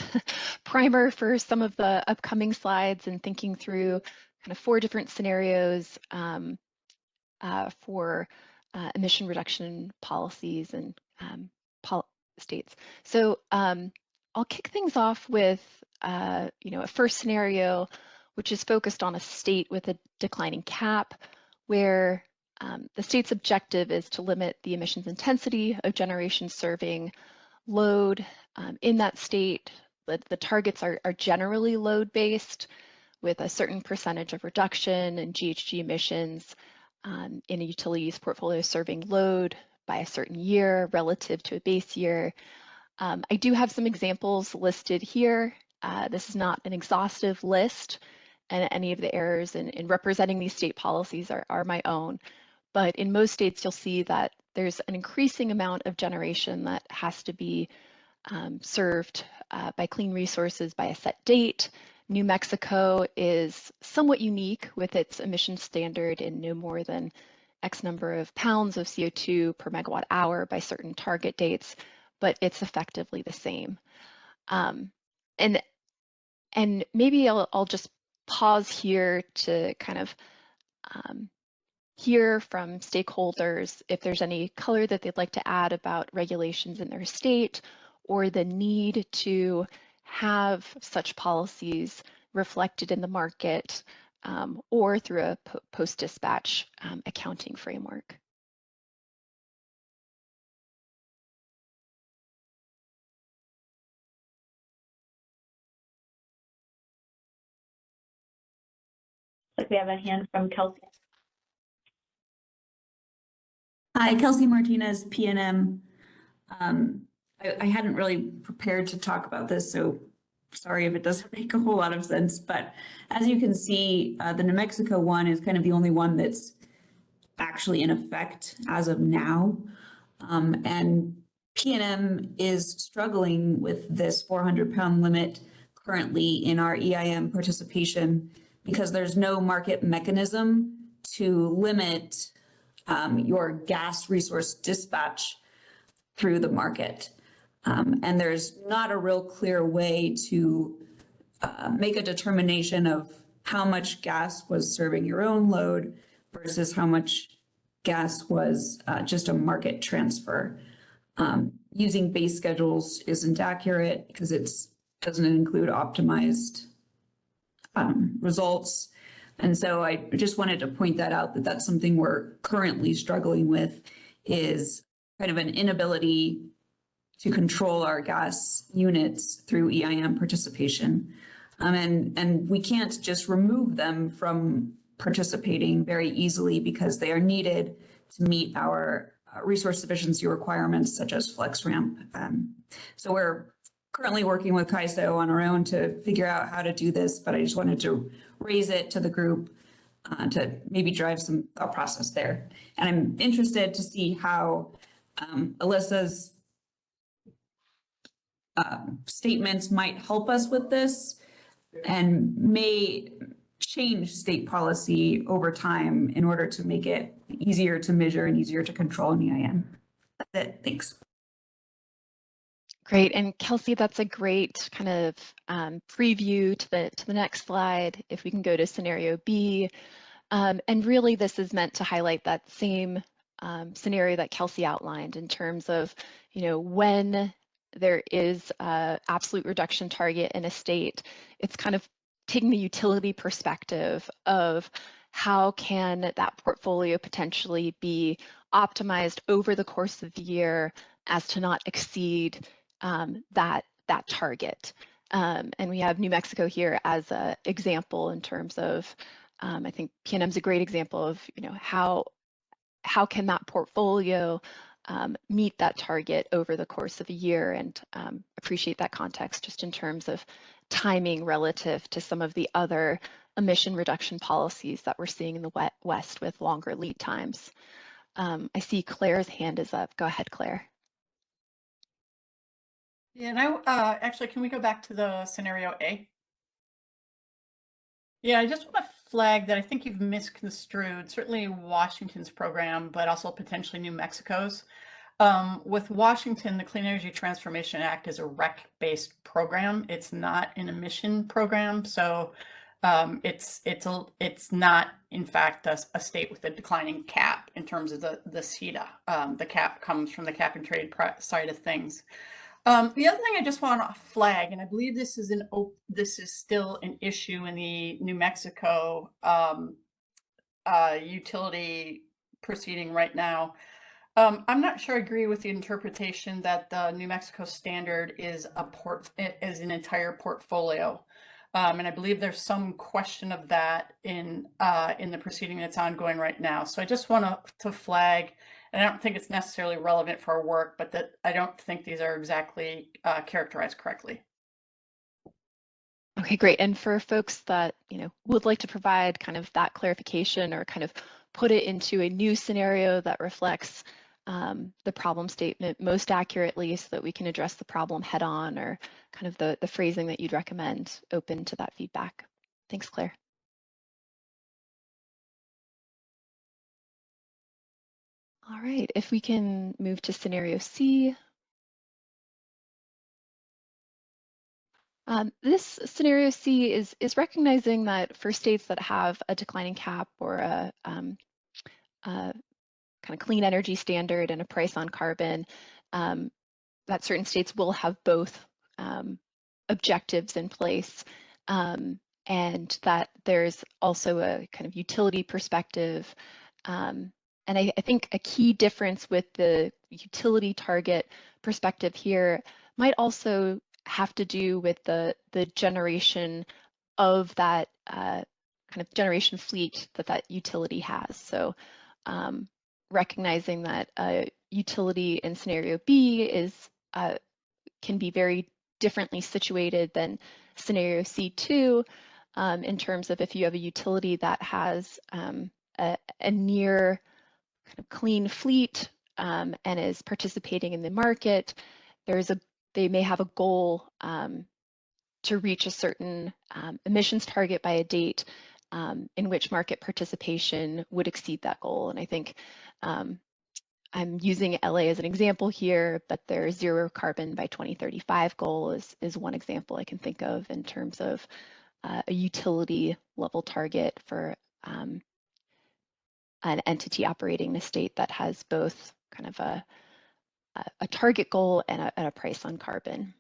primer for some of the upcoming slides and thinking through kind of 4 different scenarios for emission reduction policies and states. So I'll kick things off with a first scenario, which is focused on a state with a declining cap, where the state's objective is to limit the emissions intensity of generation serving load in that state. The targets are generally load-based, with a certain percentage of reduction in GHG emissions in a utility's portfolio serving load by a certain year relative to a base year. I do have some examples listed here. This is not an exhaustive list, and any of the errors in representing these state policies are my own. But in most states, you'll see that there's an increasing amount of generation that has to be served by clean resources by a set date. New Mexico is somewhat unique with its emission standard in no more than X number of pounds of CO2 per megawatt hour by certain target dates, but it's effectively the same. And maybe I'll just pause here to kind of hear from stakeholders if there's any color that they'd like to add about regulations in their state or the need to have such policies reflected in the market or through a post-dispatch accounting framework. Like we have a hand from Kelsey. Hi, Kelsey Martinez, PNM. I hadn't really prepared to talk about this, so sorry if it doesn't make a whole lot of sense. But as you can see, the New Mexico one is kind of the only one that's actually in effect as of now. And PNM is struggling with this 400-pound limit currently in our EIM participation because there's no market mechanism to limit your gas resource dispatch through the market. And there's not a real clear way to make a determination of how much gas was serving your own load versus how much gas was just a market transfer. Using base schedules isn't accurate because it doesn't include optimized results. And so I just wanted to point that out, that that's something we're currently struggling with, is kind of an inability to control our gas units through EIM participation. And we can't just remove them from participating very easily because they are needed to meet our resource sufficiency requirements such as FlexRamp. So we're currently working with CAISO on our own to figure out how to do this, but I just wanted to raise it to the group to maybe drive some thought process there. And I'm interested to see how Alyssa's statements might help us with this and may change state policy over time in order to make it easier to measure and easier to control in EIM. That's it. Thanks. Great, and Kelsey, that's a great kind of preview to the next slide. If we can go to scenario B, and really this is meant to highlight that same scenario that Kelsey outlined in terms of, when there is a absolute reduction target in a state, it's kind of taking the utility perspective of how can that portfolio potentially be optimized over the course of the year as to not exceed that target. And we have New Mexico here as an example in terms of, I think PNM is a great example of, how can that portfolio meet that target over the course of a year, and appreciate that context just in terms of timing relative to some of the other emission reduction policies that we're seeing in the West with longer lead times. I see Claire's hand is up. Go ahead, Claire. Yeah, and actually, can we go back to the scenario A? Yeah, I just want to flag that I think you've misconstrued certainly Washington's program, but also potentially New Mexico's. With Washington, the Clean Energy Transformation Act is a REC-based program. It's not an emission program, so it's not, in fact, a state with a declining cap in terms of the CETA. The cap comes from the cap and trade side of things. The other thing I just want to flag, and I believe this is still an issue in the New Mexico utility proceeding right now. I'm not sure I agree with the interpretation that the New Mexico standard is an entire portfolio. And I believe there's some question of that in the proceeding that's ongoing right now. So I just want to flag, and I don't think it's necessarily relevant for our work, but that I don't think these are exactly characterized correctly. Okay, great. And for folks that, would like to provide kind of that clarification or kind of put it into a new scenario that reflects the problem statement most accurately so that we can address the problem head on, or kind of the phrasing that you'd recommend, open to that feedback. Thanks, Claire. All right, if we can move to scenario C. This scenario C is recognizing that for states that have a declining cap or a kind of clean energy standard and a price on carbon, that certain states will have both objectives in place, and that there's also a kind of utility perspective. And I think a key difference with the utility target perspective here might also have to do with the generation of that kind of generation fleet that utility has. So recognizing that a utility in scenario B can be very differently situated than scenario C2 in terms of if you have a utility that has a near kind of clean fleet and is participating in the market, they may have a goal to reach a certain emissions target by a date in which market participation would exceed that goal. And I think I'm using LA as an example here, but their zero carbon by 2035 goal is one example I can think of in terms of a utility level target for an entity operating in a state that has both kind of a target goal and a price on carbon.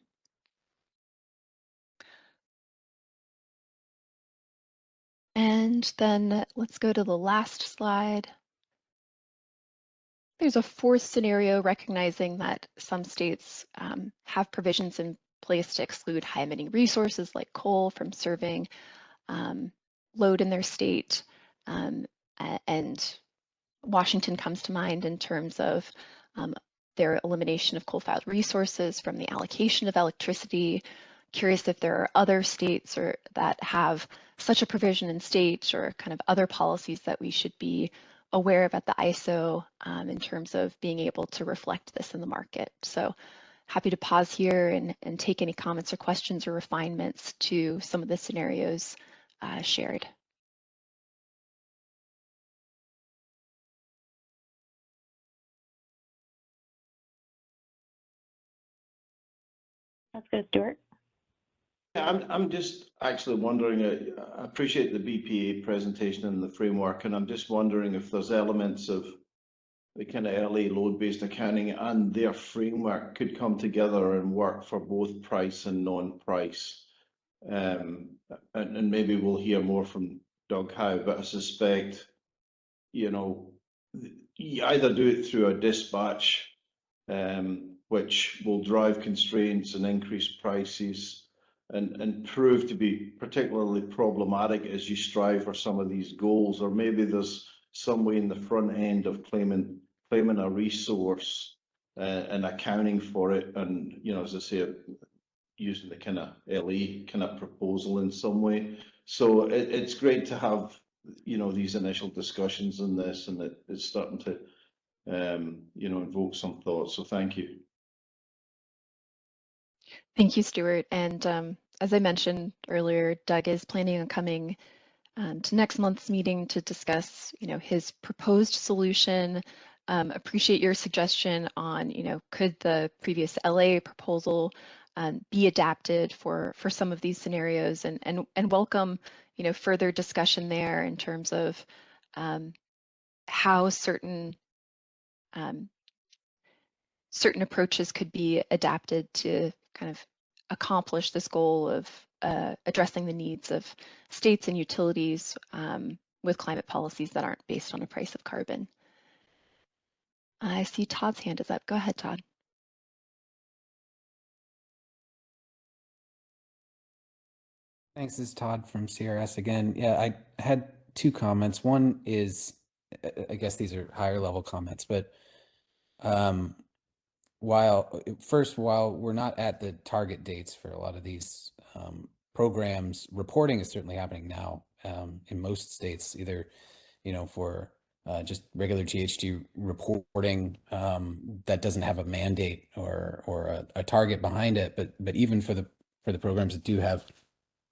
And then let's go to the last slide. There's a fourth scenario recognizing that some states have provisions in place to exclude high emitting resources like coal from serving load in their state. And Washington comes to mind in terms of their elimination of coal-fired resources from the allocation of electricity. Curious if there are other states or that have such a provision in states or kind of other policies that we should be aware of at the ISO in terms of being able to reflect this in the market. So happy to pause here and take any comments or questions or refinements to some of the scenarios shared. That's good, Stuart. Yeah, I'm just actually wondering, I appreciate the BPA presentation and the framework, and I'm just wondering if there's elements of the kind of early load-based accounting and their framework could come together and work for both price and non-price. And maybe we'll hear more from Doug Howe, but I suspect, you know, you either do it through a dispatch, which will drive constraints and increase prices, and prove to be particularly problematic as you strive for some of these goals, or maybe there's some way in the front end of claiming a resource and accounting for it, and as I say, using the kind of LE kind of proposal in some way. So it's great to have these initial discussions on this, and it's starting to invoke some thoughts. So thank you. Thank you, Stuart. And as I mentioned earlier, Doug is planning on coming to next month's meeting to discuss, his proposed solution. Appreciate your suggestion on, could the previous LA proposal be adapted for some of these scenarios, and welcome, further discussion there in terms of how certain approaches could be adapted to kind of accomplish this goal of addressing the needs of states and utilities with climate policies that aren't based on a price of carbon. I see Todd's hand is up. Go ahead, Todd. Thanks, this is Todd from CRS again. Yeah, I had two comments. One is, I guess these are higher level comments, but while we're not at the target dates for a lot of these programs, reporting is certainly happening now in most states, either, for just regular GHG reporting that doesn't have a mandate or a target behind it, but even for the programs that do have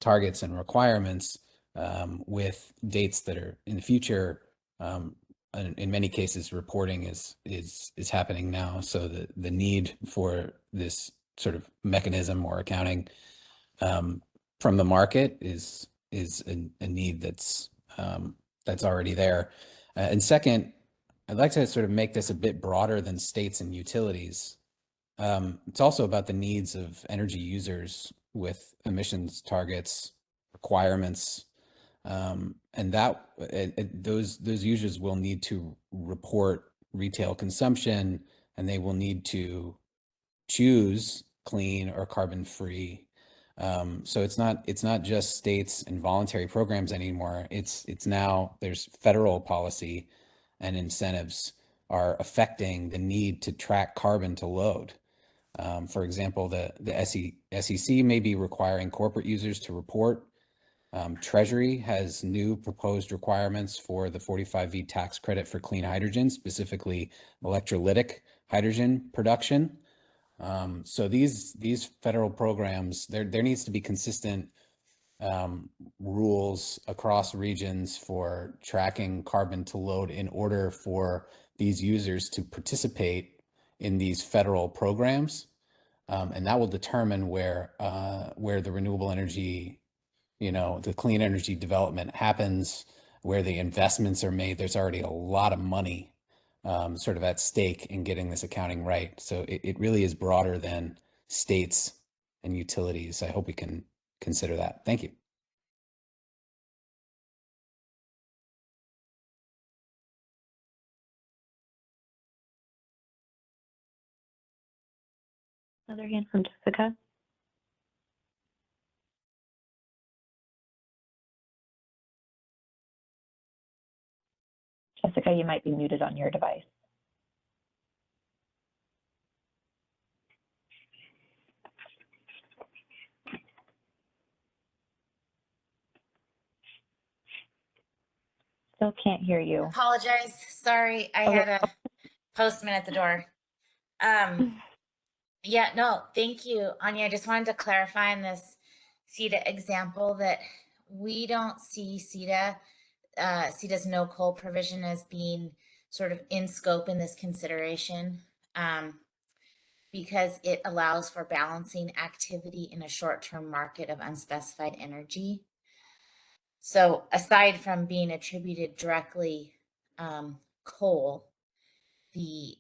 targets and requirements with dates that are in the future. In many cases, reporting is happening now. So the need for this sort of mechanism or accounting from the market is a need that's already there. And second, I'd like to sort of make this a bit broader than states and utilities. It's also about the needs of energy users with emissions targets, requirements, and those users will need to report retail consumption, and they will need to choose clean or carbon-free. So it's not just states and voluntary programs anymore. It's now there's federal policy and incentives are affecting the need to track carbon to load. For example, the SEC may be requiring corporate users to report. Treasury has new proposed requirements for the 45V tax credit for clean hydrogen, specifically electrolytic hydrogen production. So these federal programs, there needs to be consistent rules across regions for tracking carbon to load in order for these users to participate in these federal programs. And that will determine where the renewable energy, the clean energy development happens, where the investments are made. There's already a lot of money sort of at stake in getting this accounting right. So it really is broader than states and utilities. I hope we can consider that. Thank you. Another hand from Jessica. Jessica, you might be muted on your device. Still can't hear you. Apologize. Sorry, I Okay. had a postman at the door. Yeah, no, thank you, Anya. I just wanted to clarify in this CETA example that we don't see CETA's no coal provision as being sort of in scope in this consideration, because it allows for balancing activity in a short-term market of unspecified energy. So aside from being attributed directly coal, the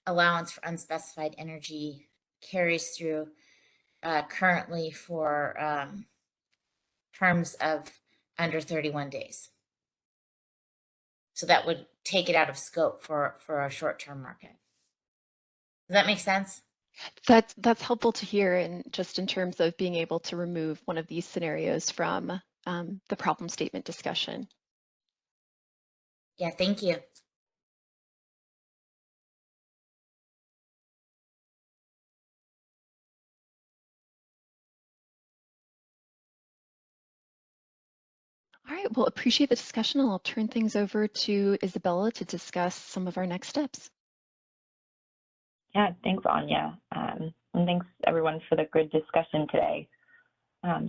allowance for unspecified energy carries through currently for terms of under 31 days. So that would take it out of scope for a short-term market. Does that make sense? That's helpful to hear, and just in terms of being able to remove one of these scenarios from the problem statement discussion. Yeah, thank you. All right, well, appreciate the discussion. I'll turn things over to Isabella to discuss some of our next steps. Yeah, thanks, Anya. And thanks everyone for the good discussion today.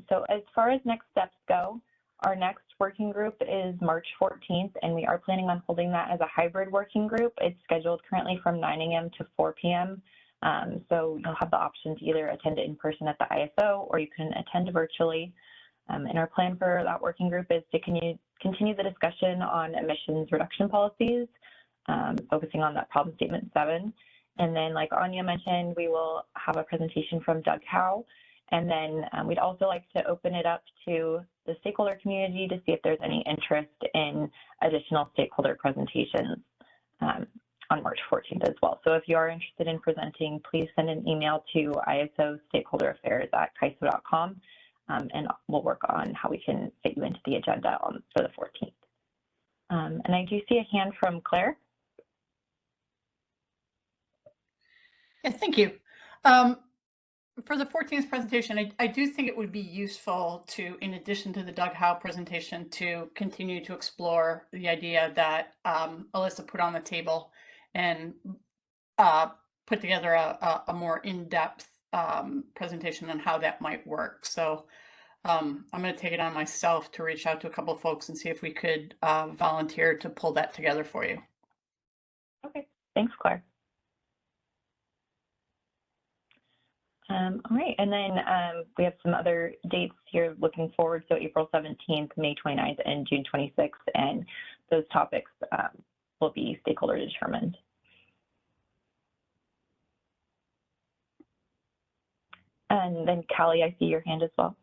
So as far as next steps go, our next working group is March 14th, and we are planning on holding that as a hybrid working group. It's scheduled currently from 9 a.m. to 4 p.m. So you'll have the option to either attend in person at the ISO or you can attend virtually. And our plan for that working group is to continue the discussion on emissions reduction policies, focusing on that problem statement 7. And then, like Anya mentioned, we will have a presentation from Doug Howe. And then we'd also like to open it up to the stakeholder community to see if there's any interest in additional stakeholder presentations on March 14th as well. So if you are interested in presenting, please send an email to isostakeholderaffairs@CAISO.com, and we'll work on how we can fit you into the agenda for the 14th. And I do see a hand from Claire. Yeah, thank you. For the 14th presentation, I do think it would be useful to, in addition to the Doug Howe presentation, to continue to explore the idea that Alyssa put on the table and put together a more in-depth presentation on how that might work. So I'm going to take it on myself to reach out to a couple of folks and see if we could volunteer to pull that together for you. Okay, thanks, Claire. All right, and then we have some other dates here looking forward. So April 17th, May 29th, and June 26th, and those topics will be stakeholder determined. And then Callie, I see your hand as well.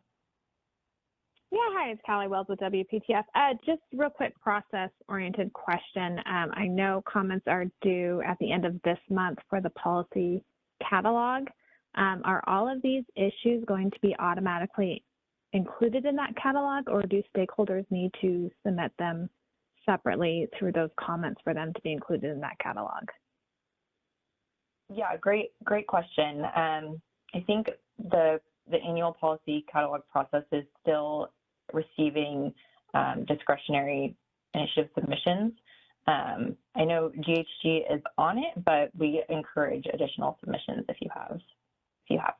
Yeah, hi, it's Callie Wells with WPTF. Just real quick process-oriented question. I know comments are due at the end of this month for the policy catalog. Are all of these issues going to be automatically included in that catalog, or do stakeholders need to submit them separately through those comments for them to be included in that catalog? Yeah, great question. I think the annual policy catalog process is still receiving discretionary initiative submissions. I know GHG is on it, but we encourage additional submissions if you have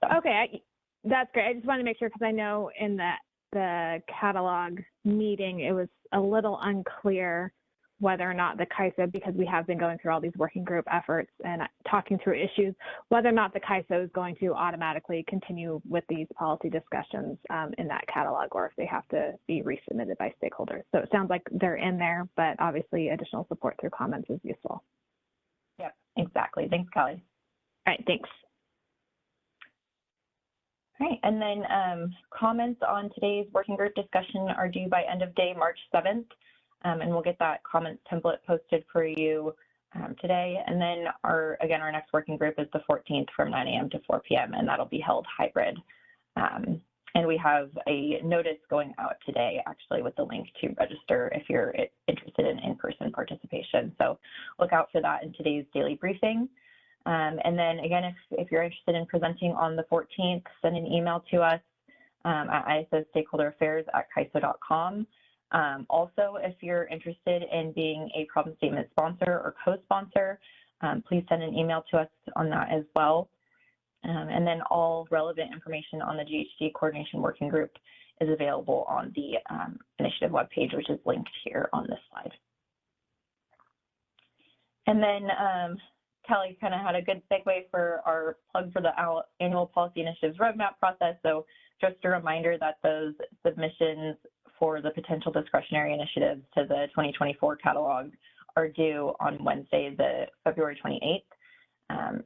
them. Okay, that's great. I just wanted to make sure, because I know in the catalog meeting, it was a little unclear whether or not the CAISO, because we have been going through all these working group efforts and talking through issues, whether or not the CAISO is going to automatically continue with these policy discussions in that catalog, or if they have to be resubmitted by stakeholders. So it sounds like they're in there, but obviously additional support through comments is useful. Yep, exactly. Thanks, Callie. All right, thanks. All right, and then comments on today's working group discussion are due by end of day March 7th, and we'll get that comment template posted for you today. And then our next working group is the 14th from 9 a.m. to 4 p.m. and that'll be held hybrid. And we have a notice going out today, actually, with the link to register if you're interested in in-person participation. So look out for that in today's daily briefing. And then again, if you're interested in presenting on the 14th, send an email to us at isostakeholderaffairs@CAISO.com. Also, if you're interested in being a problem statement sponsor or co-sponsor, please send an email to us on that as well. And then all relevant information on the GHG Coordination Working Group is available on the initiative webpage, which is linked here on this slide. And then Kelly kind of had a good segue for our plug for the annual policy initiatives roadmap process. So just a reminder that those submissions for the potential discretionary initiatives to the 2024 catalog are due on Wednesday, the February 28th.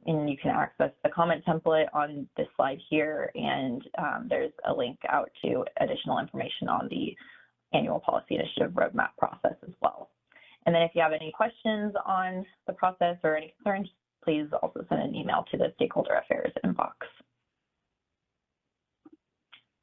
And you can access the comment template on this slide here, and there's a link out to additional information on the annual policy initiative roadmap process as well. And then if you have any questions on the process or any concerns, please also send an email to the Stakeholder Affairs inbox.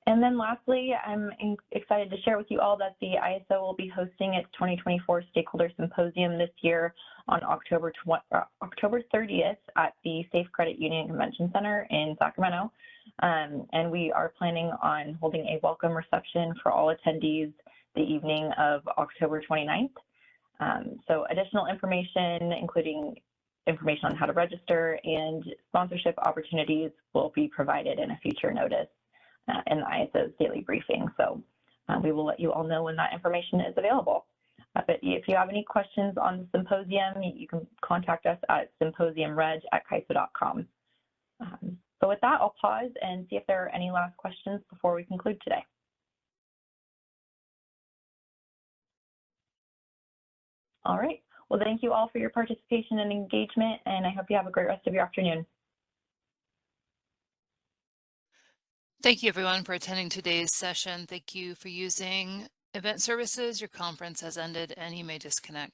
And then lastly, I'm excited to share with you all that the ISO will be hosting its 2024 Stakeholder Symposium this year on October 30th at the Safe Credit Union Convention Center in Sacramento. And we are planning on holding a welcome reception for all attendees the evening of October 29th. So additional information, including information on how to register and sponsorship opportunities, will be provided in a future notice in the ISO's daily briefing. So we will let you all know when that information is available. But if you have any questions on the symposium, you can contact us at symposiumreg@CAISO.com. So with that, I'll pause and see if there are any last questions before we conclude today. All right. Well, thank you all for your participation and engagement, and I hope you have a great rest of your afternoon. Thank you, everyone, for attending today's session. Thank you for using Event Services. Your conference has ended, and you may disconnect.